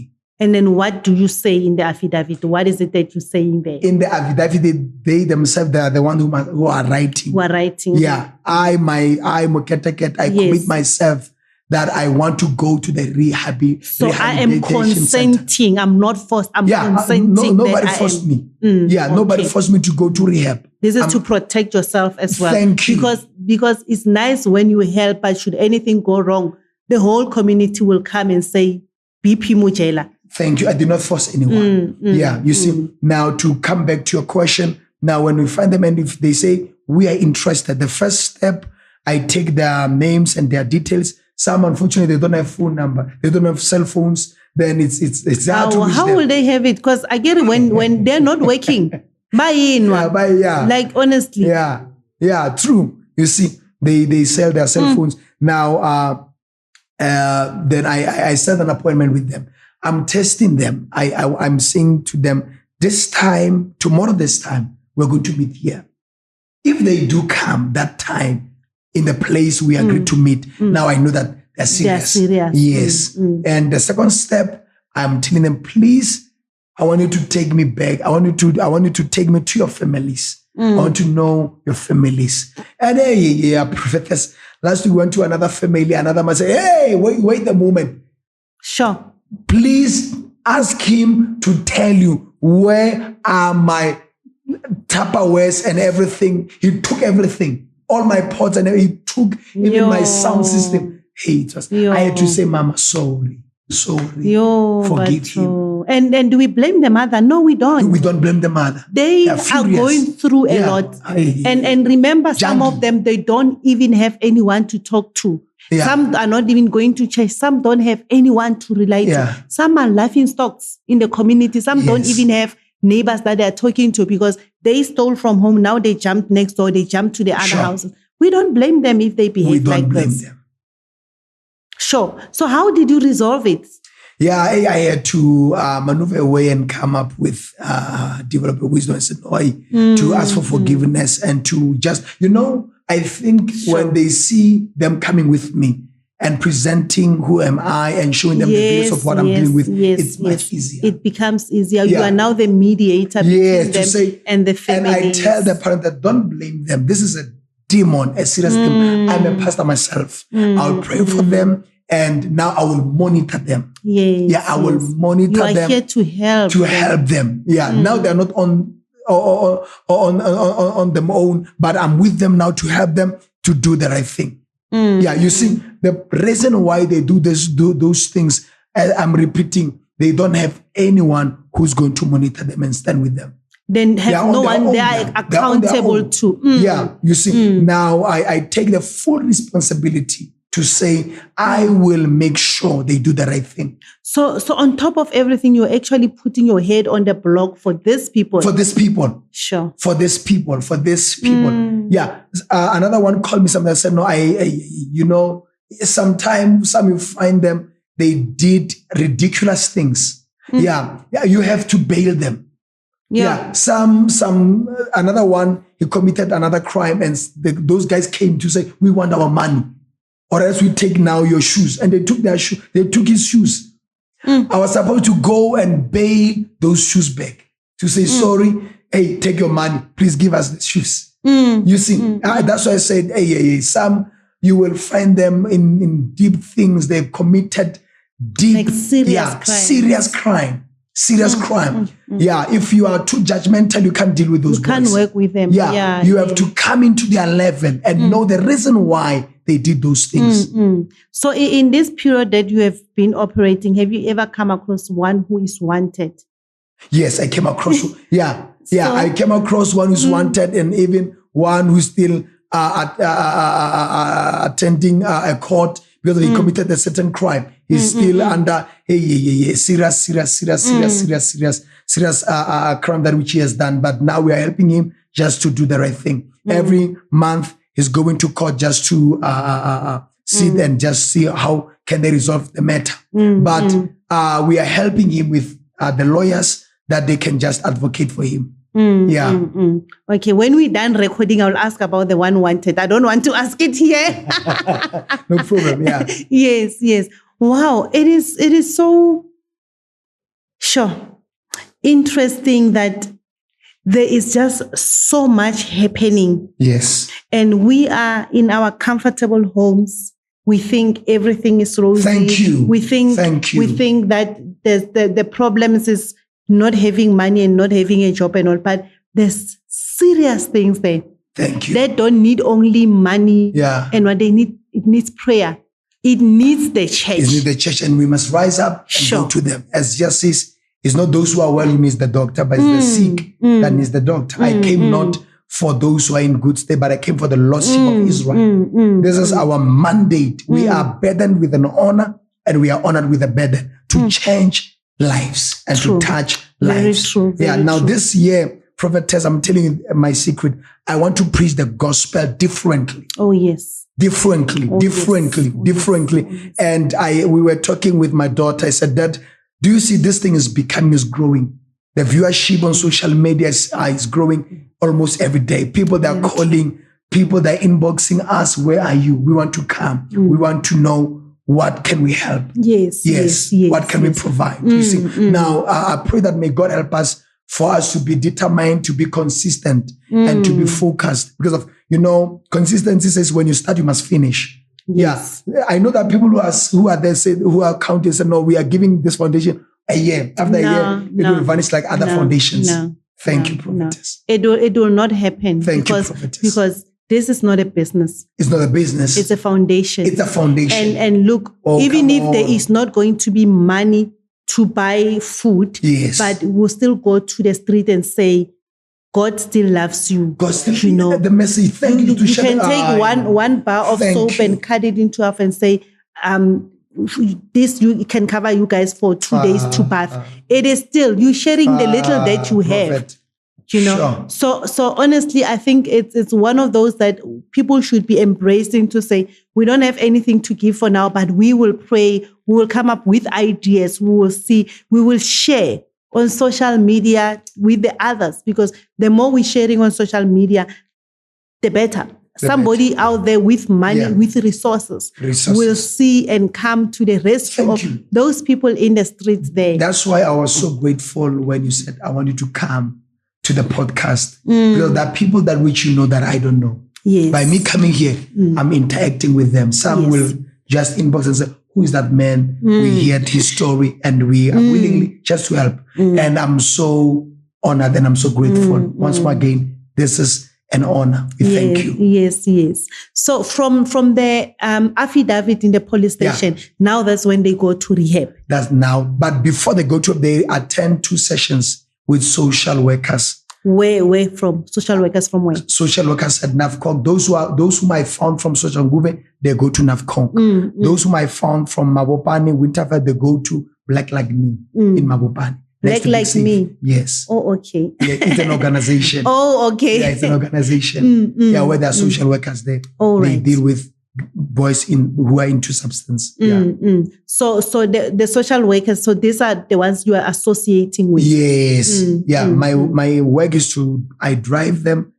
And then what do you say in the affidavit? What is it that you say in there? In the affidavit, they themselves, they are the one who are writing. Who are writing. Yeah. I commit myself that I want to go to the rehabilitation So I am consenting. Center. I'm not forced. I'm consenting. Nobody forced me. Nobody forced me to go to rehab. This is to protect yourself as well. Thank you. Because it's nice when you help, but should anything go wrong, the whole community will come and say, BP Mojela. Thank you. I did not force anyone. You see, now to come back to your question, now when we find them and if they say, we are interested, the first step, I take their names and their details. Some, unfortunately, they don't have phone number. They don't have cell phones. Then it's hard to reach how them. will they have it? Because I get it when they're not working. Like, honestly. Yeah, true. You see, they sell their cell phones. Now, then I set an appointment with them. I'm testing them. I'm saying to them, tomorrow this time, we're going to meet here. If they do come that time, in the place we agreed to meet. Now I know that they're serious. Yes. And the second step, I'm telling them, please, I want you to take me back. I want you to take me to your families. I want to know your families. And prophetess. Last week we went to another family. Another man said, hey, wait a moment. Sure. Please ask him to tell you where are my Tupperwares and everything. He took everything. All my pots and he took even my sound system. Hey, I had to say, Mama, sorry. Forgive him. And do we blame the mother? No, we don't. We don't blame the mother. They are going through a lot. And remember, some of them, they don't even have anyone to talk to. Yeah. Some are not even going to church. Some don't have anyone to relate to. Some are laughing stocks in the community. Some don't even have neighbors that they're talking to because they stole from home. Now they jumped next door. They jumped to the other houses. We don't blame them if they behave like this. We don't blame them. Sure. So how did you resolve it? Yeah, I had to maneuver away and come up with, develop a wisdom and say, to ask for forgiveness and to just, I think when they see them coming with me, and presenting who am I and showing them the videos of what I'm dealing with, it's much easier. It becomes easier. You are now the mediator between them and the family. And I tell the parent that don't blame them. This is a demon, a serious demon. I'm a pastor myself. I'll pray for them, and now I will monitor them. Yes, yeah, I will monitor them. You are here to help. To help them. Yeah. Now they're not on their own, but I'm with them now to help them to do the right thing. Yeah, you see, the reason why they do those things, I'm repeating, they don't have anyone who's going to monitor them and stand with them. Then have no one they are accountable to. Yeah, you see, now I take the full responsibility to say, I will make sure they do the right thing. So on top of everything, you're actually putting your head on the block for these people. For these people. Sure. For these people. Yeah. Another one called me something. I said, no, you know, sometimes some you find them, they did ridiculous things. Yeah. You have to bail them. Yeah. Another one, he committed another crime, and those guys came to say, we want our money, or else we take now your shoes. And they took their shoes. They took his shoes. I was supposed to go and bail those shoes back, to say, sorry, hey, take your money. Please give us the shoes. You see, that's why I said, hey, some, you will find them in deep things. They've committed deep, like serious crime. Serious crime. Yeah, if you are too judgmental, you can't deal with those boys. You can't work with them. Yeah, you have to come into their level and know the reason why they did those things. So in this period that you have been operating, have you ever come across one who is wanted? Yes, I came across, I came across one who's wanted, and even one who's still attending a court because he committed a certain crime. He's still under serious crime that which he has done. But now we are helping him just to do the right thing. Every month he's going to court just to sit and just see how can they resolve the matter. But we are helping him with the lawyers that they can just advocate for him. Okay, when we're done recording, I'll ask about the one wanted. I don't want to ask it here. No problem, yeah. Yes. Wow, it is so interesting that there is just so much happening. Yes. And we are in our comfortable homes. We think everything is rosy. Thank you. We think that the problems is not having money and not having a job and all, but there's serious things there. Thank you. They don't need only money. Yeah. And what they need, it needs prayer. It needs the church. It needs the church, and we must rise up and go to them. As just says, it's not those who are well who needs the doctor, but it's the sick that needs the doctor. I came not for those who are in good state, but I came for the lost sheep of Israel. This is our mandate. We are burdened with an honor, and we are honored with a burden to change lives and to touch lives. Very now true. This year, prophetess, I'm telling you my secret. I want to preach the gospel differently. Oh, yes. Differently. And we were talking with my daughter. I said, Dad, do you see this thing is growing? The viewership on social media is growing almost every day. People that are calling, people that are inboxing us, where are you? We want to come. We want to know, what can we help? Yes. What can we provide? You see, now I pray that may God help us for us to be determined, to be consistent, and to be focused. Because of, consistency says when you start, you must finish. Yes. Yeah. I know that people who are there who are counting say, no, we are giving this foundation a year. After a year, it will vanish like other foundations. Thank you, prophetess. It will not happen. Thank you, prophetess. Because this is not a business. It's not a business. It's a foundation. It's a foundation. And look, even if there is not going to be money to buy food, but we'll still go to the street and say, God still loves you. God still, the message. Thank you. You can take one bar of soap and cut it into half and say, this you can cover you guys for 2 days to bath. It is still you sharing the little that you have. So honestly, I think it's one of those that people should be embracing, to say, we don't have anything to give for now, but we will pray, we will come up with ideas, we will see, we will share on social media with the others, because the more we're sharing on social media, the better. Somebody out there with money, with resources will see and come to the rescue of those people in the streets there. That's why I was so grateful when you said, I want you to come to the podcast, because there are people that which that I don't know. Yes. By me coming here, I'm interacting with them. Some will just inbox and say, who is that man? We heard his story and we are willingly just to help. And I'm so honored and I'm so grateful. Once more again, this is an honor. We thank you. Yes. So from the affidavit in the police station, now that's when they go to rehab. That's now. But before they go to, they attend 2 sessions with social workers. Where from? Social workers from where? Social workers at NAVCOG. Those whom I found from Social Nguve, they go to NAVCOG. Those whom I found from Mabopane, Winterfell, they go to Black Like Me in Mabopane. Black Like Me? Yes. Oh, okay. Yeah, it's an organization. Oh, okay. Yeah, it's an organization. Yeah, where there are social workers there. All right. They deal with boys who are into substance. So the social workers, so these are the ones you are associating with. Yes. My work is I drive them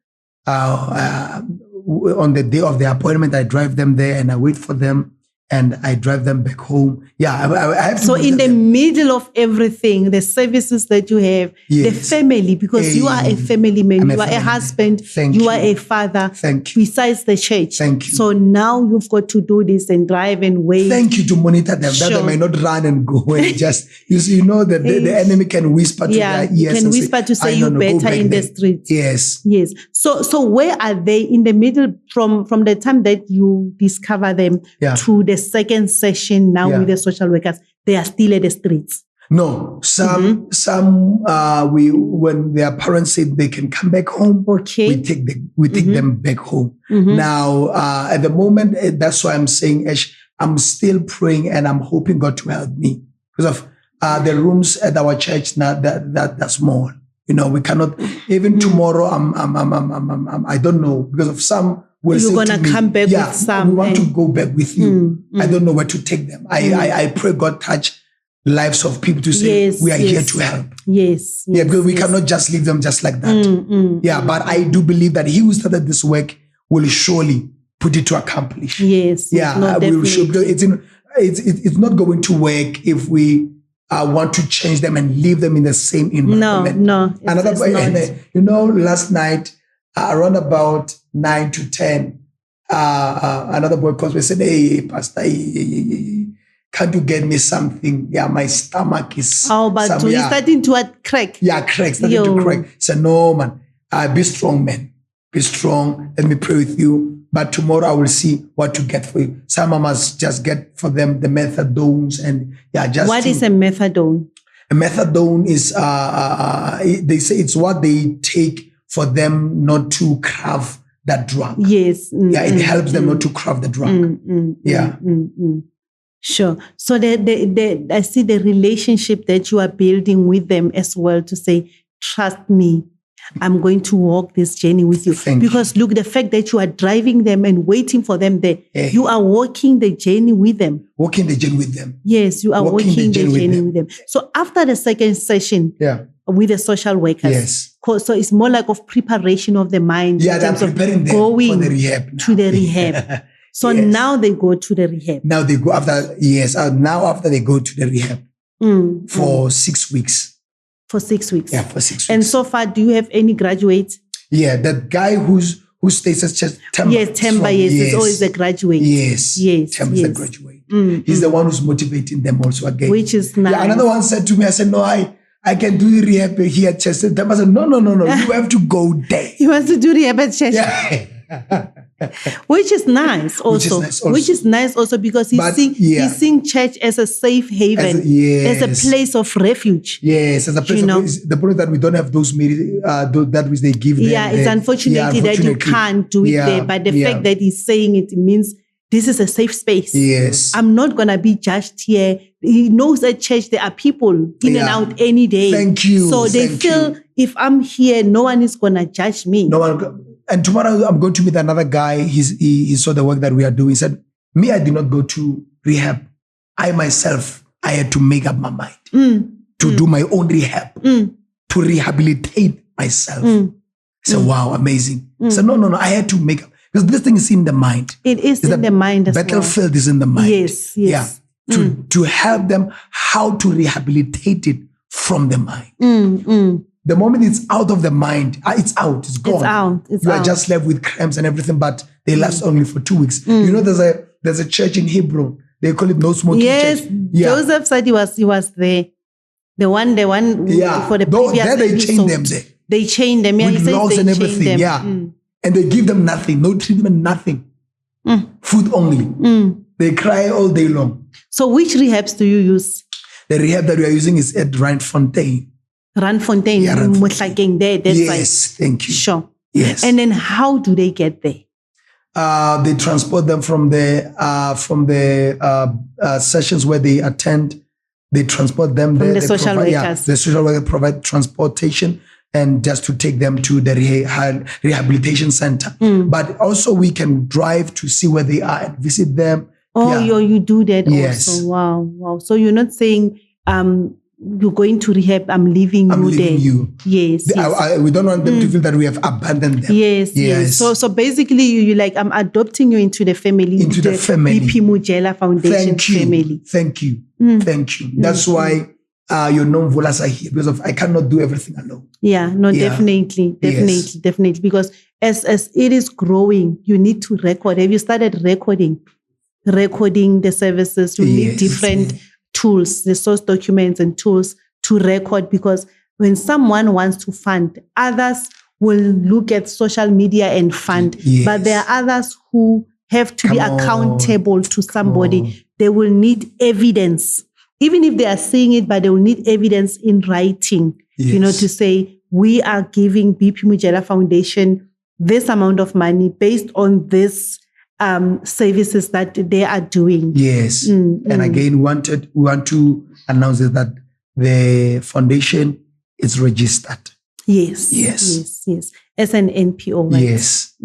on the day of the appointment. I drive them there and I wait for them and I drive them back home. Yeah, I have to. So in the middle of everything, the services that you have, the family, because you are a family man, you are a husband, you are a father. Thank you. Besides the church. Thank you. So now you've got to do this and drive and wait. Thank you to monitor them. That they may not run and go and just, you know that the enemy can whisper to their ears. Can whisper to say you better in the streets. Yes. Yes. So where are they in the middle from the time that you discover them to the second session now with the social workers? They are still at the streets. No, some when their parents said they can come back home, we take them back home. Now, at the moment, that's why I'm saying, Ash, I'm still praying and I'm hoping God to help me because of the rooms at our church now that's small. You know, we cannot even tomorrow. I don't know because of some. You're going to come back with some. We want to go back with you. I don't know where to take them. I pray God touch lives of people to say, we are here to help. Yes. Because we cannot just leave them just like that. But I do believe that he who started this work will surely put it to accomplish. Yes. Yeah, we will surely. It's not going to work if we want to change them and leave them in the same environment. No. Last night, around about 9 to 10, another boy calls me and said, hey, Pastor, can't you get me something? Yeah, my stomach is... You're starting to crack. Yeah, starting to crack. I said, no, man, be strong, man. Be strong. Let me pray with you. But tomorrow I will see what to get for you. Some must just get for them the methadones and What is a methadone? A methadone is, they say it's what they take for them not to crave that drug. Yes. It helps them not to crave the drug. Sure. So I see the relationship that you are building with them as well to say, trust me, I'm going to walk this journey with you. Because look, the fact that you are driving them and waiting for them there, you are walking the journey with them. Walking the journey with them. Yes, you are walking the journey with them. So after the second session, with the social workers, so it's more like of preparation of the mind. Yeah, they're preparing them going for the rehab to the rehab. So now they go to the rehab. Now they go after, now after they go to the rehab for 6 weeks. For 6 weeks. Yeah, for 6 weeks. And so far, do you have any graduates? Yeah, that guy who stays as just Temba. Yes, Temba, it's always a graduate. Yes. Temba's a graduate. He's the one who's motivating them also again. Which is nice. Yeah, another one said to me, I said, no, I can do the rehab here at church. Temba said, no, you have to go there. He wants to do rehab at church. Yeah. Which is nice also. Which is nice also because he's seeing church as a safe haven, as a place of refuge. Yes, as a place the problem that we don't have those that which they give them. Yeah, it's unfortunately that you can't do it there. But the fact that he's saying it means this is a safe space. Yes. I'm not going to be judged here. He knows at church there are people in and out any day. Thank you. So they feel if I'm here, no one is going to judge me. No one. And tomorrow I'm going to meet another guy. He saw the work that we are doing. He said, me, I did not go to rehab. I myself, I had to make up my mind to do my own rehab, to rehabilitate myself. I said, wow, amazing. I said, no, I had to make up. Because this thing is in the mind. It is in the mind as well. Battlefield is in the mind. Yes. Yeah. To help them how to rehabilitate it from the mind. the moment it's out of the mind, it's out, it's gone. You are just left with cramps and everything, but they last only for 2 weeks. You know, there's a church in Hebron. They call it no smoking church. Yeah. Joseph said he was there. The one for the previous there they chain them there. They chain them. Yeah, with laws and everything. Yeah. And they give them nothing, no treatment, nothing. Food only. They cry all day long. So which rehabs do you use? The rehab that we are using is at Randfontein. Randfontein, yeah, there. Yes, thank you. Sure. Yes. And then how do they get there? They transport them from the sessions where they attend. They transport them there. The social workers. Yeah, the social workers provide transportation and just to take them to the rehabilitation center. But also we can drive to see where they are and visit them. Oh, you do that yes. also. Wow. So you're not saying you're going to rehab, I'm leaving you there. Yes. We don't want them to feel that we have abandoned them. Yes. So basically you like, I'm adopting you into the family. Into the family. BP Mojela Foundation family. Thank you. That's why your non-volas are here, because I cannot do everything alone. Definitely. Because as it is growing, you need to record. Have you started recording the services? You need different tools, the source documents and tools to record, because when someone wants to fund, others will look at social media and fund, but there are others who have to be accountable to somebody. They will need evidence, even if they are saying it, but they will need evidence in writing, to say, we are giving BP Mojela Foundation this amount of money based on this services that they are doing. Yes. And again, we want to announce that the foundation is registered. Yes. As an NPO, right? Yes.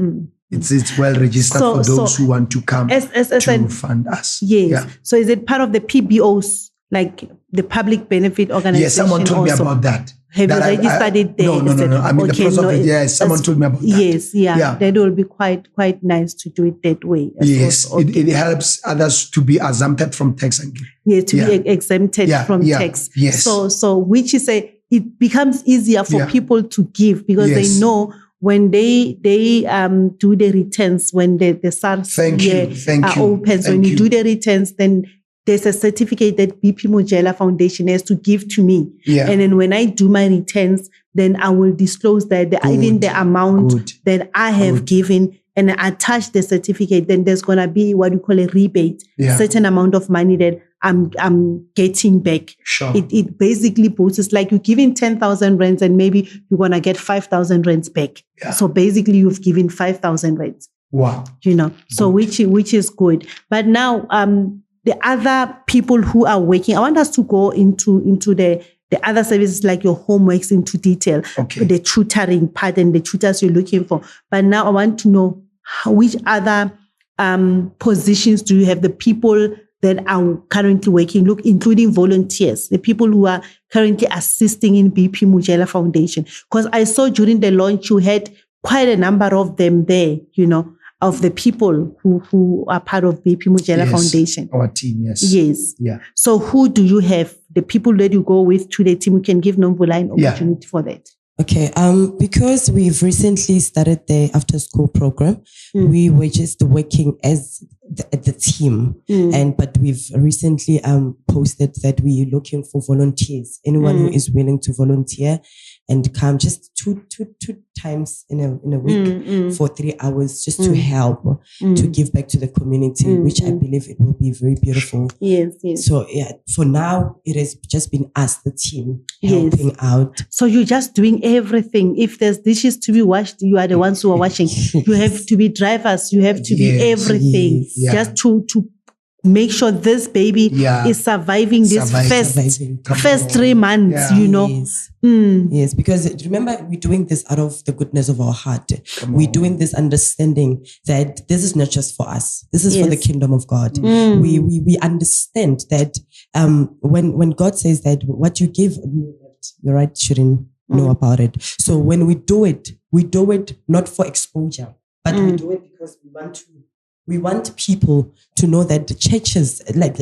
It's well registered for those who want to come to fund us. Yes. Yeah. So is it part of the PBOs, like the public benefit organization? Yes, someone told me about that. Have you registered it there? No. I mean, the process of it, yes, someone told me about that. Yes, that will be quite nice to do it that way. Yes, it helps others to be exempted from tax. To be exempted from tax. Yes. So which is it becomes easier for people to give, because they know when they do the returns, when the SARS opens, when you do the returns, then there's a certificate that BP Mojela Foundation has to give to me. Yeah. And then when I do my returns, then I will disclose that even the amount that I have given, and I attach the certificate, then there's going to be what you call a rebate, certain amount of money that I'm getting back. Sure. It basically boosts, like you're giving 10,000 rands and maybe you're going to get 5,000 rands back. Yeah. So basically you've given 5,000 rands. Wow. So which is good. But now, the other people who are working, I want us to go into the other services, like your homeworks, into detail, the tutoring part and the tutors you're looking for. But now I want to know which other positions do you have, the people that are currently working, including volunteers, the people who are currently assisting in BP Mojela Foundation. Because I saw during the launch, you had quite a number of them there, of the people who are part of BP Mojela Foundation. Our team, yes. Yes. Yeah. So who do you have? The people that you go with to the team, we can give Nomvula an opportunity for that. Okay. Because we've recently started the after school program, we were just working as the team. But we've recently posted that we're looking for volunteers. Anyone who is willing to volunteer and come just two times in a week for 3 hours, just to help, to give back to the community, which I believe it will be very beautiful. Yes. So for now, it has just been us, the team, helping out. So you're just doing everything. If there's dishes to be washed, you are the ones who are washing. You have to be drivers. You have to be everything, just to make sure this baby is surviving this first 3 months, Yes, because remember, we're doing this out of the goodness of our heart. We're doing this understanding that this is not just for us. This is for the kingdom of God. We understand that when God says that what you give, your right shouldn't know about it. So when we do it not for exposure, but we do it because we want people to know that the churches, like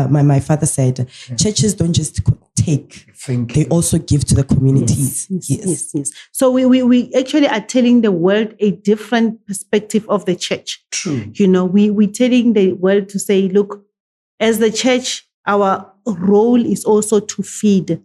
my father said, churches don't just take, they also give to the communities. Yes. So we actually are telling the world a different perspective of the church. True. We're telling the world to say, look, as the church, our role is also to feed.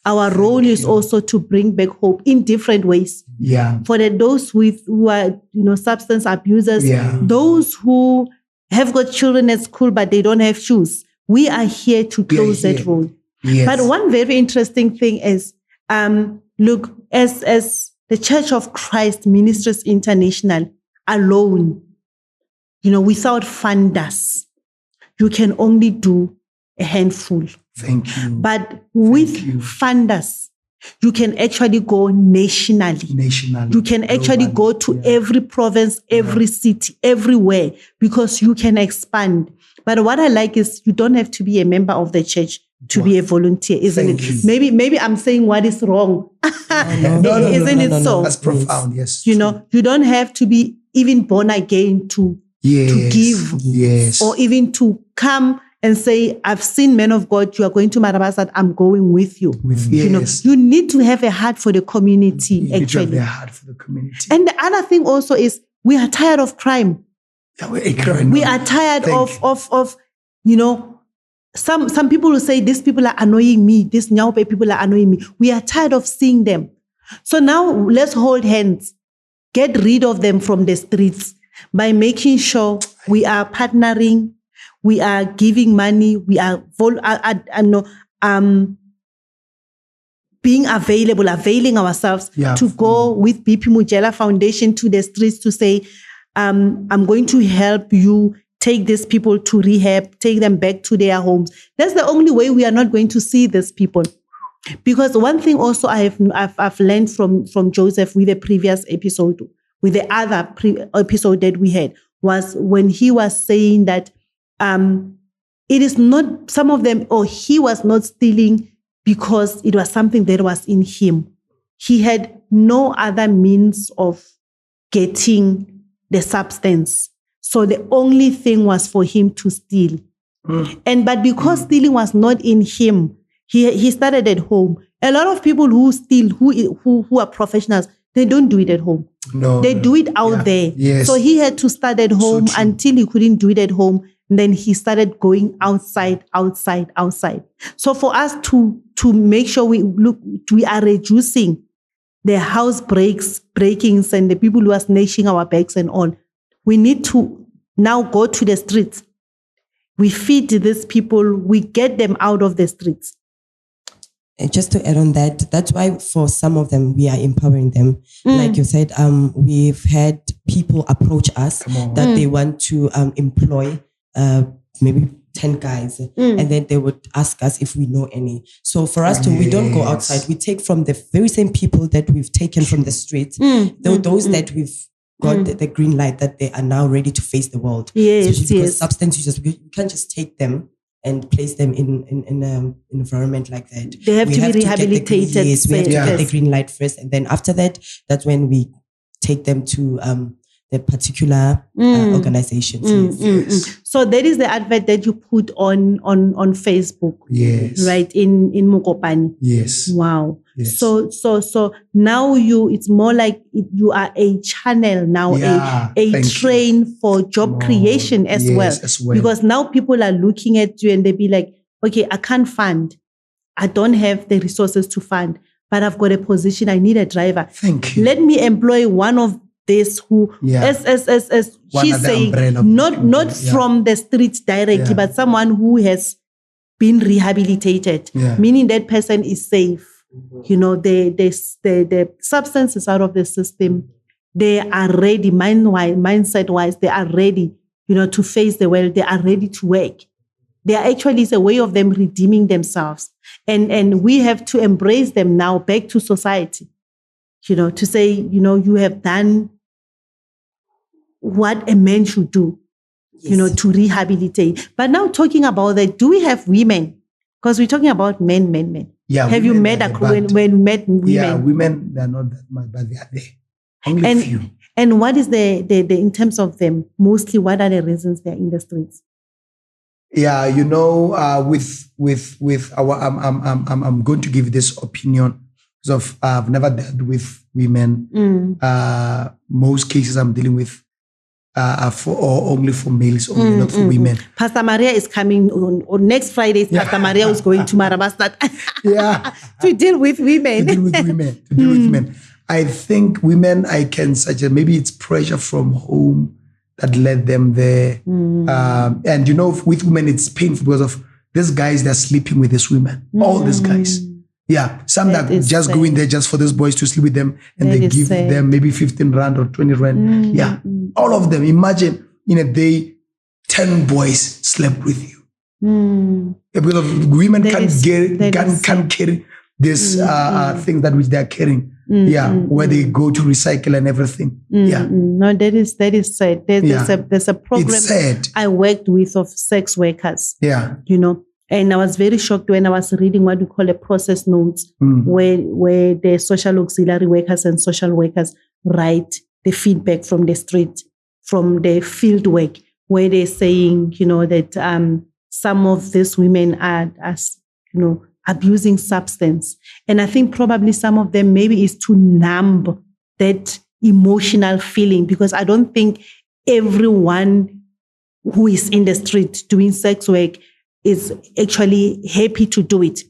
Our role is also to bring back hope in different ways. Yeah. For those who are, substance abusers, those who have got children at school but they don't have shoes, we are here to close that role. Yes. But one very interesting thing is, look, as the Church of Christ Ministries International alone, without funders, you can only do a handful. Thank you. But with funders, you can actually go nationally. You can actually go to every province, every city, everywhere, because you can expand. But what I like is you don't have to be a member of the church to be a volunteer, isn't it? Maybe I'm saying what is wrong. Isn't it so? That's profound, yes. You don't have to be even born again to give. Yes. Or even to come and say, I've seen men of God, you are going to Marabasat, I'm going with you. You need to have a heart for the community, you actually. Need to have a heart for the community. And the other thing also is, we are tired of crime. We are tired of some people will say, these people are annoying me, these Nyaope people are annoying me. We are tired of seeing them. So now let's hold hands, get rid of them from the streets by making sure we are partnering, we are giving money, we are being available, availing ourselves to go with BP Mojela Foundation to the streets to say, I'm going to help you take these people to rehab, take them back to their homes. That's the only way we are not going to see these people. Because one thing also I've learned from Joseph with the previous episode, with the other episode that we had, was when he was saying that it is not some of them, or he was not stealing because it was something that was in him. He had no other means of getting the substance. So the only thing was for him to steal. But because stealing was not in him, he started at home. A lot of people who steal, who are professionals, they don't do it at home. No, they do it out there. Yes. So he had to start at home until he couldn't do it at home. And then he started going outside. So for us to make sure we are reducing the house breakings and the people who are snatching our bags and all, we need to now go to the streets. We feed these people. We get them out of the streets. And just to add on that, that's why for some of them, we are empowering them. Like you said, we've had people approach us that they want to employ maybe 10 guys. And then they would ask us if we know any. So for us we don't go outside. We take from the very same people that we've taken from the streets, those that we've got the green light that they are now ready to face the world. Yes. Because substance users, we can't just take them and place them in an environment like that. They have to be rehabilitated. Yes, we have to get the green light first. And then after that, that's when we take them to the particular organizations. Yes. So that is the advert that you put on Facebook. Yes. Right, in Mokopane. Yes. Wow. Yes. So now it's more like you are a channel now, a train for job creation as well. Because now people are looking at you and they be like, okay, I can't fund. I don't have the resources to fund, but I've got a position. I need a driver. Thank you. Let me employ one of this who, as she's saying, not from the streets directly, but someone who has been rehabilitated, meaning that person is safe. The substance is out of the system. They are ready, mindset-wise, they are ready, to face the world. They are ready to work. They are actually, it's a way of them redeeming themselves. And we have to embrace them now back to society, to say, you have done what a man should do, to rehabilitate. But now talking about that, do we have women? Because we're talking about men. Yeah, have you met when we met women? Yeah, women, they're not that much, but they are there. Only few. And what is the in terms of them, mostly what are the reasons they're in the streets? Yeah, you know, with our, I'm going to give this opinion because of I've never dealt with women. Most cases I'm dealing with are for or only for males, only not for women. Pastor Maria is coming on next Friday. Pastor Maria is going to Marabastad. To deal with women. To deal with women. I think women, I can suggest maybe it's pressure from home that led them there. And you know, with women, it's painful because of these guys that are sleeping with these women. All these guys. Yeah. Some that just go in there just for these boys to sleep with them and they give them maybe 15 rand or 20 rand. Yeah. All of them. Imagine in a day, 10 boys slept with you. Because of women can't carry this things that which they are carrying. Where they go to recycle and everything. No, that is sad. There's a program I worked with of sex workers. You know, and I was very shocked when I was reading what we call a process notes, where the social auxiliary workers and social workers write the feedback from the street, from the field work, where they're saying, you know, that some of these women are you know, abusing substance. And I think probably some of them maybe is to numb that emotional feeling, because I don't think everyone who is in the street doing sex work is actually happy to do it.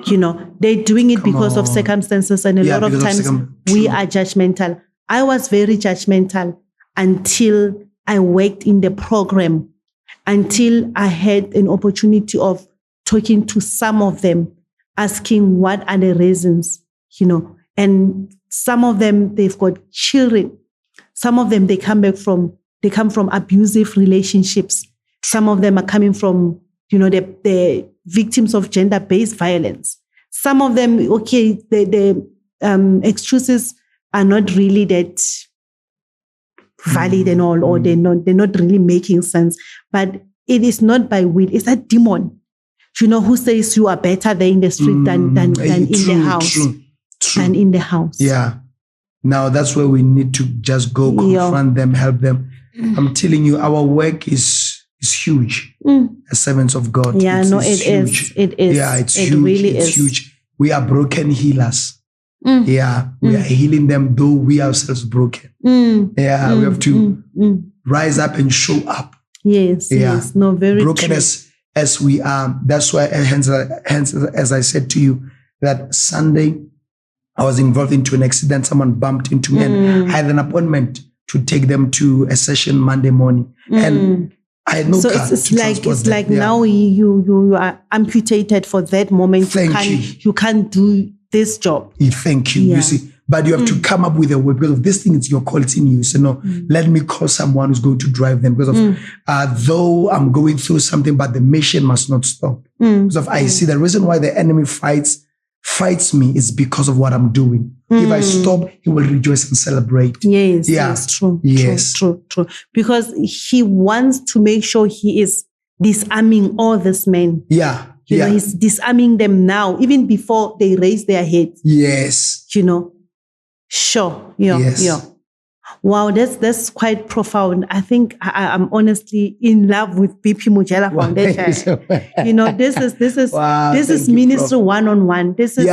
You know, they're doing it because of circumstances, and a lot of times we are judgmental. I was very judgmental until I worked in the program, until I had an opportunity of talking to some of them, asking what are the reasons, you know, and some of them, they've got children. Some of them, they come from abusive relationships. Some of them are coming from, you know, the victims of gender-based violence. Some of them, okay, the excuses are not really that valid and all, or they're not really making sense. But it is not by will. It's a demon, you know, who says you are better there in the street than in the house. Than in the house. Yeah. Now that's where we need to just go confront them, help them. I'm telling you, our work is huge as servants of God. Yeah, it's huge. It is. Yeah, it's huge. Really it's is. Huge. We are broken healers. Yeah, we are healing them, though we ourselves broken. We have to rise up and show up. Yes. No, very broken true. as we are. That's why, hence, as I said to you, that Sunday I was involved into an accident. Someone bumped into me, and I had an appointment to take them to a session Monday morning, and I had no car. So it's like now you are amputated for that moment. You can't do this job. Thank you. You see, but you have to come up with a way, because of this thing, it's your call, it's in you. So no, let me call someone who's going to drive them, because of though I'm going through something, but the mission must not stop. Because of I see the reason why the enemy fights me is because of what I'm doing. If I stop, he will rejoice and celebrate. Yes, true. Because he wants to make sure he is disarming all these men. You know, he's disarming them now, even before they raise their heads. Yes. You know, sure. Yeah. Wow, that's quite profound. I think I'm honestly in love with BP Mojela Foundation. You know, this is ministry one-on-one. This is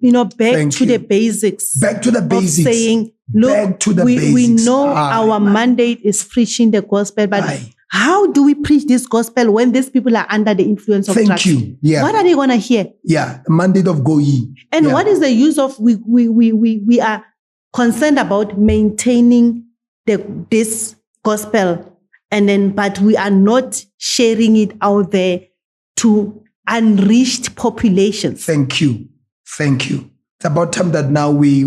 you know, back to the basics. Back to the basics. Of saying, look, we know our mandate is preaching the gospel, but how do we preach this gospel when these people are under the influence of drugs? Thank you. Yeah. What are they gonna hear? Yeah, the mandate of go ye. And what is the use of we are concerned about maintaining this gospel, and then but we are not sharing it out there to unreached populations. Thank you. It's about time that now we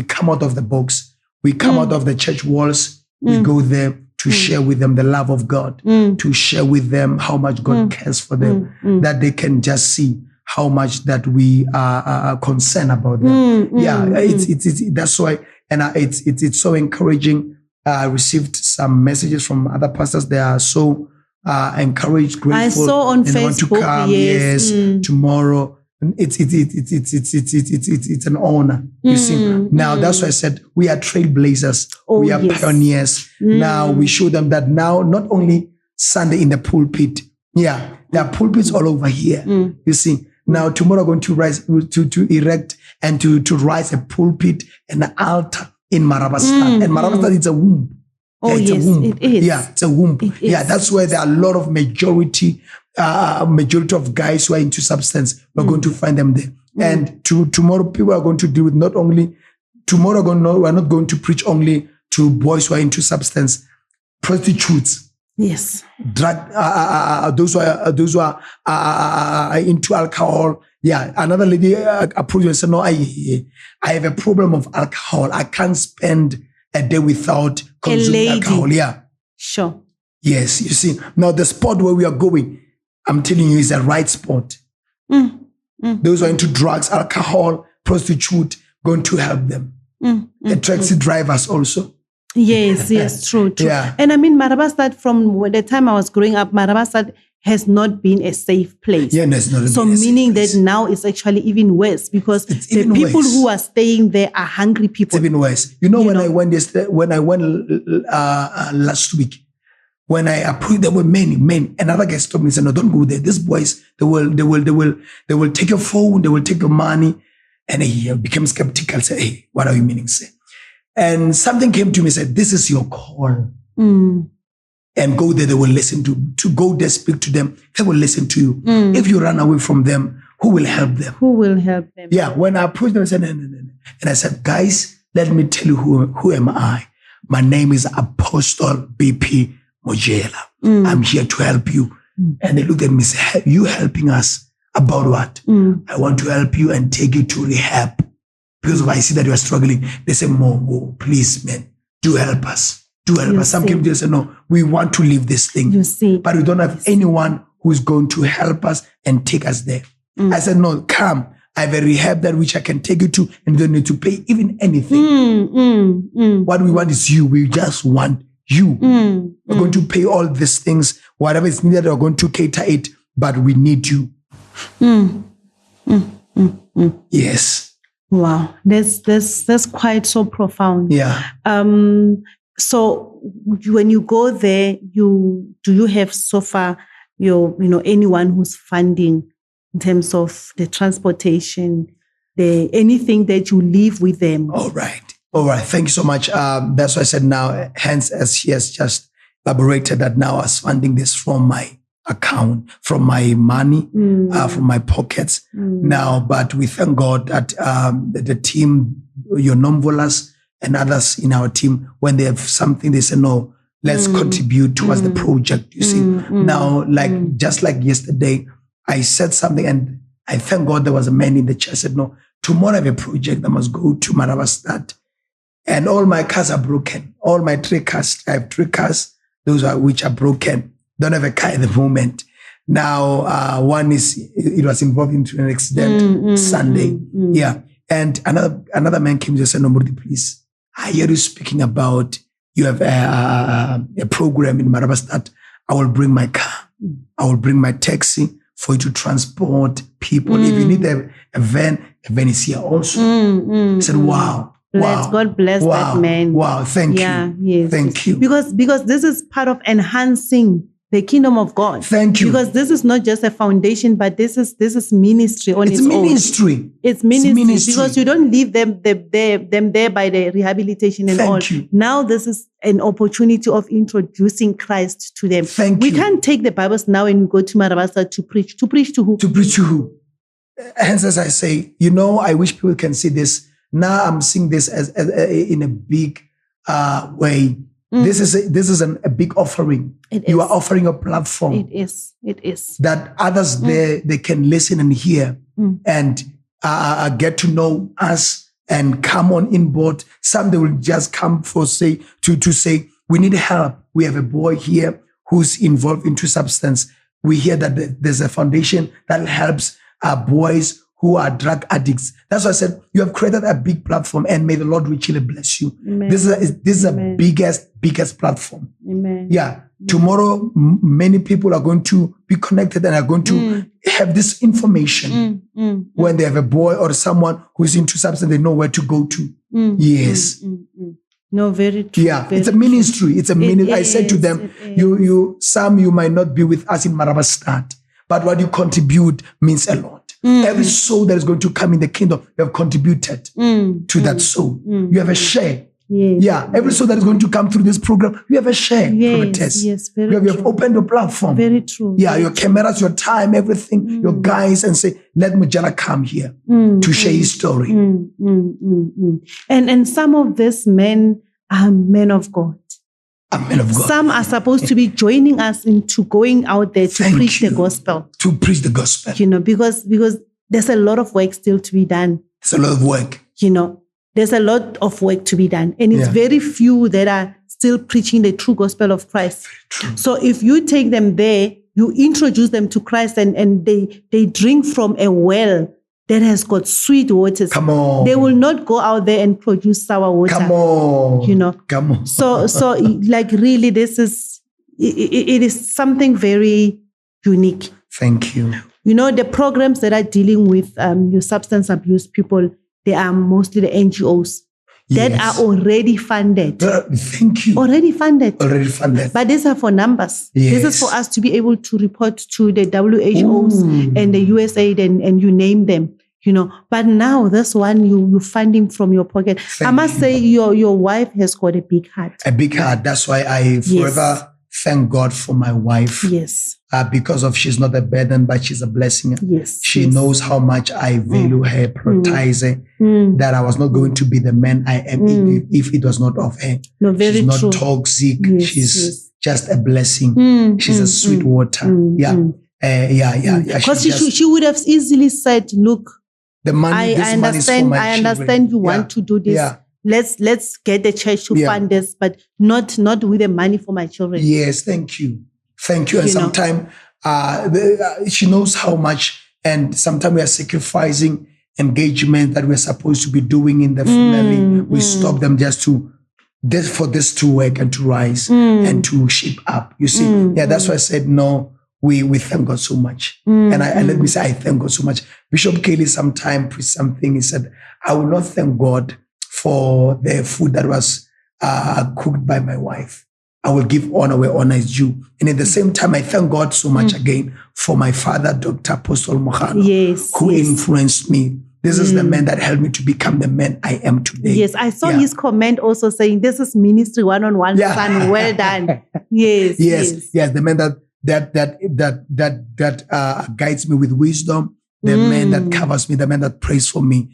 come out of the box. We come out of the church walls. We go there to share with them the love of God, to share with them how much God cares for them, that they can just see how much that we are concerned about them. It's that's why, and it's so encouraging. I received some messages from other pastors. They are so encouraged, grateful. I saw on Facebook. Want to come, tomorrow. It's an honor. You see, now that's why I said we are trailblazers. We are pioneers. Now we show them that now not only Sunday in the pulpit. Yeah, there are pulpits all over here. You see. Now tomorrow I'm going to rise to erect and to rise a pulpit and an altar in Marabastad. And Marabastad is a womb. Oh, it's yes, a womb. it is. Yeah, it's a womb. Yeah, that's where there are a lot of majority of guys who are into substance. We're going to find them there. And tomorrow, people are going to deal with not only, we're not going to preach only to boys who are into substance, prostitutes. Yes. Drug, those who are into alcohol. Yeah, another lady approached me and said, no, I have a problem of alcohol. I can't spend a day without consuming alcohol. Yeah. Sure. Yes, you see. Now the spot where we are going, I'm telling you, is the right spot. Those who are into drugs, alcohol, prostitute, going to help them. The taxi drivers also. Yes, true. Yeah. And I mean, Marabastad, from the time I was growing up, Marabastad has not been a safe place. Yeah, no, it's not. So meaning that now it's actually even worse because the people who are staying there are hungry people. It's even worse. You know, I went last week, when I approached, there were many. Another guy stopped me and said, "No, don't go there. These boys, they will take your phone, they will take your money." And he became skeptical. Said, "Hey, what are you meaning, sir?" And something came to me and said, "This is your call." And go there, they will listen to go there, speak to them, they will listen to you. If you run away from them, who will help them? Who will help them? Yeah, when I approached them, I said, no. And I said, guys, let me tell you who am I. My name is Apostle BP Mojela. I'm here to help you. And they looked at me and said, you helping us about what? I want to help you and take you to rehab. Because if I see that you are struggling, they say, Mo, please, man, do help us. Some came to us and said, no, we want to leave this thing. You see. But we don't have anyone who's going to help us and take us there. I said, no, come. I have a rehab that which I can take you to and you don't need to pay even anything. What we want is you. We just want you. We're going to pay all these things. Whatever is needed, we're going to cater it. But we need you. Yes. Wow. That's quite so profound. Yeah. So when you go there, do you have so far anyone who's funding in terms of the transportation, anything that you leave with them? All right. Thank you so much. That's why I said now, hence as he has just elaborated that now I was funding this from my account, from my money, from my pockets now. But we thank God that the team, your non-volers, and others in our team, when they have something, they say, no, let's contribute towards the project. You see, now, just like yesterday, I said something and I thank God there was a man in the church said, no, tomorrow I have a project. I must go to Marabastad. And all my cars are broken. All my 3 cars, I have 3 cars, those are which are broken. Don't have a car at the moment. Now, one it was involved into an accident Sunday. Yeah. And another man came to say, no, Murti, please. I hear you speaking about you have a program in Marabastad. I will bring my car. I will bring my taxi for you to transport people. If you need a van is here also. I said, wow. God bless that man. Wow, thank you. Yes. Thank you. Because this is part of enhancing the kingdom of God. Thank you. Because this is not just a foundation, but this is ministry on its own. It's ministry. Because you don't leave them there by the rehabilitation and all. You. Now this is an opportunity of introducing Christ to them. We can't take the Bibles now and go to Marabastad to preach. To preach to who? To preach to who? Hence, as I say, I wish people can see this. Now I'm seeing this as in a big way. This is a big offering. You are offering a platform. It is. That others there, they can listen and hear and get to know us and come on in board. Some they will just come to say, we need help. We have a boy here who's involved into substance. We hear that there's a foundation that helps boys who are drug addicts. That's why I said, you have created a big platform and may the Lord richly bless you. Amen. This is a biggest platform. Amen. Yeah. Tomorrow, many people are going to be connected and are going to have this information. When they have a boy or someone who is into substance, they know where to go to. Yes. No, very true. Yeah, very it's a ministry. It's a ministry. I said to is, them, you might not be with us in Marabastad, but what you contribute means a lot. Every soul that is going to come in the kingdom, you have contributed to that soul. You have a share. Yes. Yeah, every soul that is going to come through this program, you have a share. Yes, very you have opened the platform. Very true. Yeah, very your cameras, your time, everything, your guys, and say, let Mojela come here to share his story. And some of these men are men of God. Men of God. Some are supposed to be joining us into going out there to preach the gospel. To preach the gospel. Because there's a lot of work still to be done. It's a lot of work. There's a lot of work to be done. And it's very few that are still preaching the true gospel of Christ. So if you take them there, you introduce them to Christ and they drink from a well that has got sweet waters. Come on. They will not go out there and produce sour water. Come on. Come on. So like really this is, it is something very unique. Thank you. The programs that are dealing with your substance abuse people, they are mostly the NGOs that are already funded. Thank you. Already funded. But these are for numbers. Yes. This is for us to be able to report to the WHOs and the USAID and you name them. But now this one you fund him from your pocket. I must say your wife has got a big heart. A big heart. That's why I forever thank God for my wife. Yes. Because of she's not a burden, but she's a blessing. Yes. She knows how much I value her, prioritize her, that I was not going to be the man I am if it was not of her. No, very she's not true. toxic. She's just a blessing. She's a sweet water. Because she would have easily said, look, the money, I understand. I understand you want to do this. Yeah. Let's get the church to fund this, but not with the money for my children. Yes, thank you. And sometimes she knows how much, and sometimes we are sacrificing engagement that we're supposed to be doing in the family. We stop them just for this to work and to rise and to shape up. You see, that's why I said no. We thank God so much. And let me say, I thank God so much. Bishop Kelly sometime preached something. He said, I will not thank God for the food that was cooked by my wife. I will give honor where honor is due. And at the same time, I thank God so much again for my father, Dr. Apostle Mojela, who influenced me. This is the man that helped me to become the man I am today. Yes, I saw his comment also saying, this is ministry one-on-one, son. Well done. Yes. The man that guides me with wisdom, the man that covers me, the man that prays for me.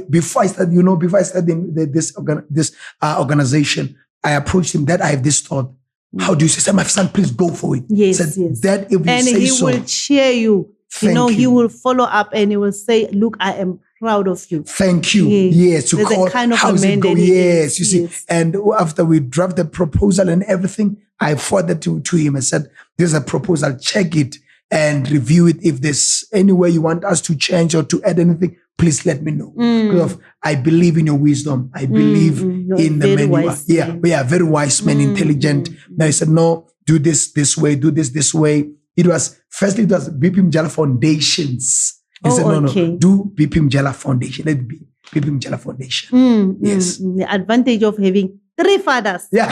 Before I started this organization, I approached him that I have this thought. How do you say, my son, please go for it. Yes. That if you and say he so, will cheer you. He will follow up and he will say, look, I am proud of you. Thank you. Yes. To call, how's it go? Yes. You see, and after we draft the proposal and everything, I forwarded to him and said, there's a proposal, check it and review it. If there's any way you want us to change or to add anything, please let me know. Because I believe in your wisdom. I believe in the man you are. We are very wise men, intelligent. Now he said, no, do this way, do this way. It was BP Mojela Foundations. He said, no, do BP Mojela Foundation. Let it be BP Mojela Foundation. Yes. The advantage of having 3 fathers. Yeah.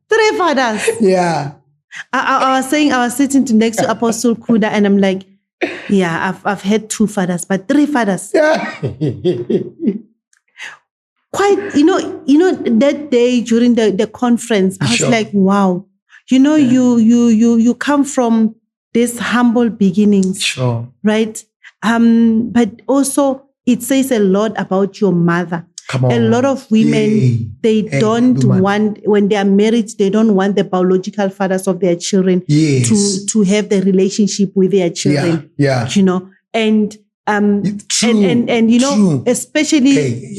3 fathers. Yeah. I was sitting next to Apostle Kuda and I'm like, I've had 2 fathers, but 3 fathers. Yeah. Quite, that day during the conference, I was like, wow, you come from these humble beginnings. Sure. Right? But also it says a lot about your mother. Come on. A lot of women, they don't want, when they are married, they don't want the biological fathers of their children to have the relationship with their children. Yeah. And true. True. Especially,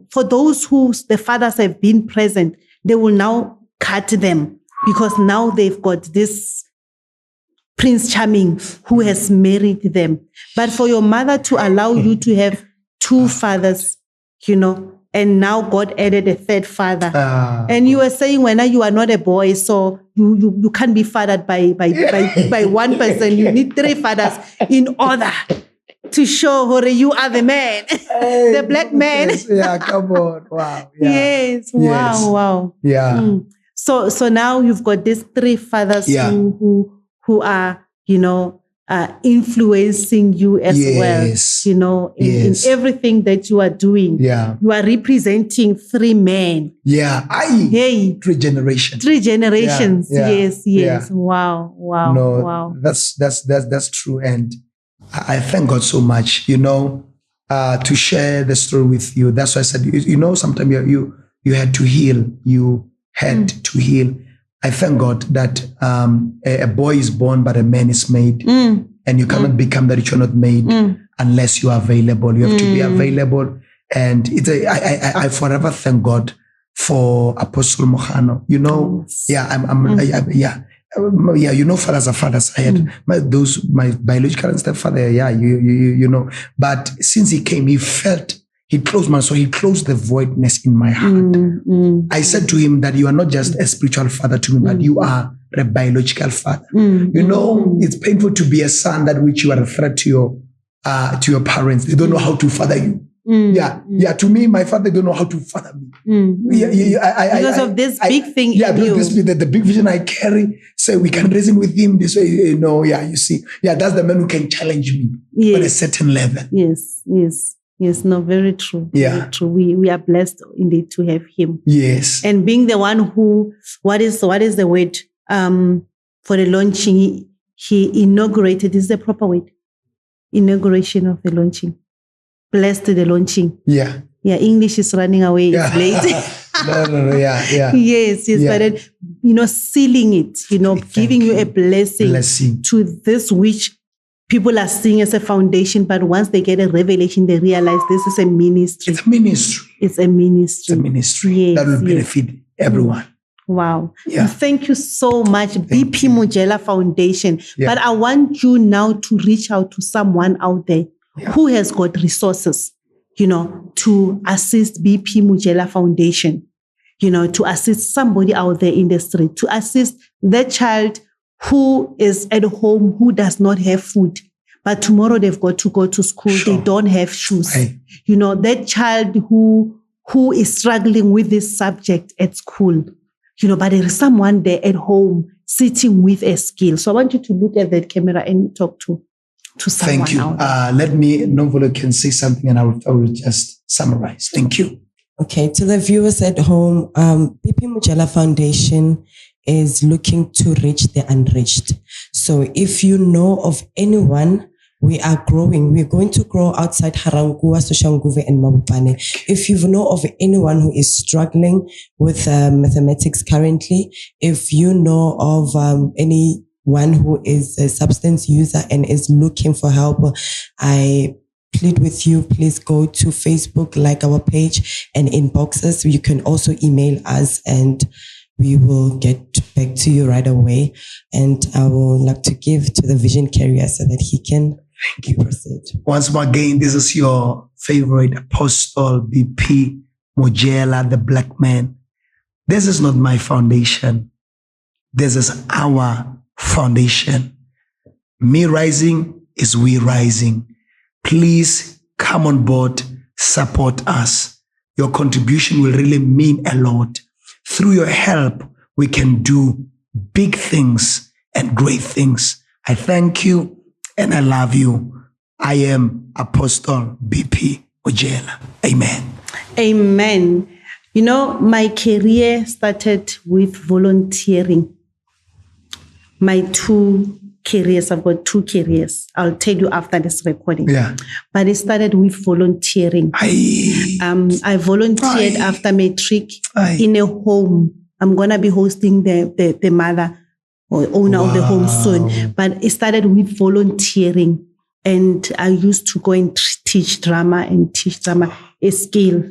for those the fathers have been present, they will now cut them because now they've got this Prince Charming who has married them. But for your mother to allow you to have 2 fathers, and now God added a 3rd father. And you were saying when you are not a boy, so you can't be fathered by one person. You need 3 fathers in order to show Hore, you are the man, Hey, the black man. Yeah, come on. Wow. Yeah. Yes. Wow. Yeah. So now you've got these three fathers who are, influencing you as well, in everything that you are doing. Yeah. You are representing three men. Yeah. Three generations. Yeah. Yes. Wow. No, Wow. That's true. And I thank God so much, to share the story with you. That's why I said, sometimes you had to heal. You had to heal. I thank God that a boy is born, but a man is made. And you cannot become that which you're not made unless you are available. You have to be available. And I forever thank God for Apostle Mohano. Fathers are fathers. I had my biological stepfather, But since he came, he closed my soul. He closed the voidness in my heart. I said to him that you are not just a spiritual father to me, but you are a biological father. It's painful to be a son that which you are a threat to your parents. They don't know how to father you. To me, my father don't know how to father me. Because of this big thing. The big vision I carry. Say we can reason with him this way. You see. That's the man who can challenge me on a certain level. Yes, no, very true. Yeah. Very true. We are blessed indeed to have him. Yes. And being the one who, what is the word for the launching? He inaugurated, this is the proper word. Inauguration of the launching. Blessed the launching. Yeah. Yeah, English is running away. It's late. No. Yeah. Yes, he started, sealing it, giving you a blessing to this which people are seeing as a foundation, but once they get a revelation, they realize this is a ministry. It's a ministry. Yes, that will benefit everyone. Wow. Yeah. Thank you so much, BP Mojela Foundation. Yeah. But I want you now to reach out to someone out there who has got resources, to assist BP Mojela Foundation, to assist somebody out there in the street, to assist the child who is at home, who does not have food, but tomorrow they've got to go to school. Sure. They don't have shoes. Hey. That child who is struggling with this subject at school, but there is someone there at home sitting with a skill. So I want you to look at that camera and talk to someone. Thank you. Let me, Novolo can say something and I will just summarize. Thank you. Okay, to the viewers at home, BP Mojela Foundation is looking to reach the unreached. So if you know of anyone, we are growing. We're going to grow outside Harangua, Soshanguve, and Mabupane. If you know of anyone who is struggling with mathematics currently, if you know of anyone who is a substance user and is looking for help, I plead with you, please go to Facebook, like our page, and inbox us. You can also email us and we will get back to you right away. And I will like to give to the vision carrier so that he can proceed. Once more again, this is your favorite apostle, BP Mojela, the black man. This is not my foundation. This is our foundation. Me rising is we rising. Please come on board, support us. Your contribution will really mean a lot. Through your help, we can do big things and great things. I thank you and I love you. I am Apostle BP Mojela. Amen. Amen. My career started with volunteering. My two careers, I've got two careers. I'll tell you after this recording. Yeah. But it started with volunteering. I volunteered after matric in a home. I'm going to be hosting the mother or owner of the home soon. But it started with volunteering. And I used to go and teach drama, a skill,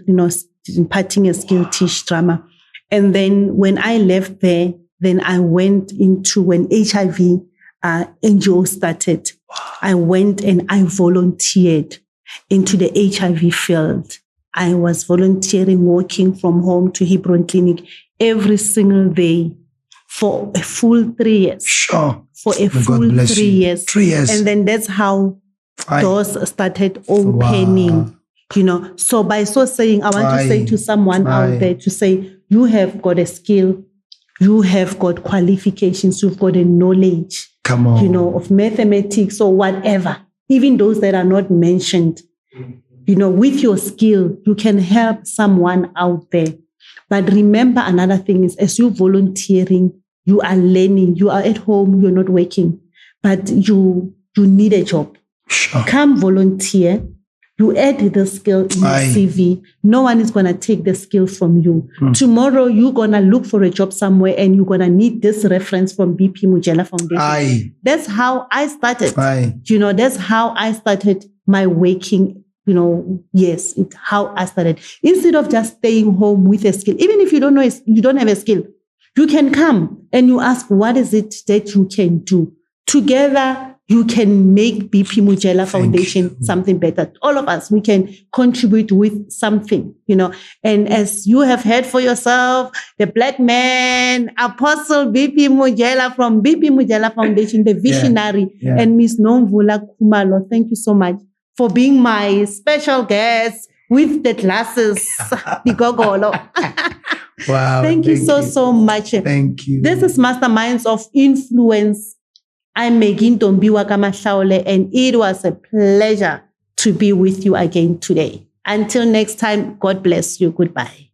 imparting a skill, teach drama. And then when I left there, then I went into when HIV NGO started. I went and I volunteered into the HIV field. I was volunteering, working from home to Hebron Clinic every single day for a full 3 years. Sure. For a full 3 years. 3 years. And then that's how doors started opening. Wow. So by so saying, I want to say to someone out there to say, you have got a skill, you have got qualifications, you've got a knowledge, Come on. Of mathematics or whatever, even those that are not mentioned. With your skill, you can help someone out there. But remember, another thing is, as you're volunteering, you are learning, you are at home, you're not working, but you need a job. Sure. Come volunteer. You add the skill in your CV. No one is going to take the skill from you. Tomorrow, you're going to look for a job somewhere and you're going to need this reference from BP Mojela Foundation. That's how I started. That's how I started my working, yes, it's how I started. Instead of just staying home with a skill, even if you don't have a skill, you can come and you ask, what is it that you can do? Together, you can make BP Mojela Foundation something better. All of us, we can contribute with something, And as you have heard for yourself, the black man, Apostle BP Mojela from BP Mojela Foundation, the visionary, and Miss Nomvula Kumalo, thank you so much for being my special guest with the glasses, the gogolo. Wow. Thank you so much. Thank you. This is Masterminds of Influence. I'm Megin Dombiwa Kamashaole, and it was a pleasure to be with you again today. Until next time, God bless you. Goodbye.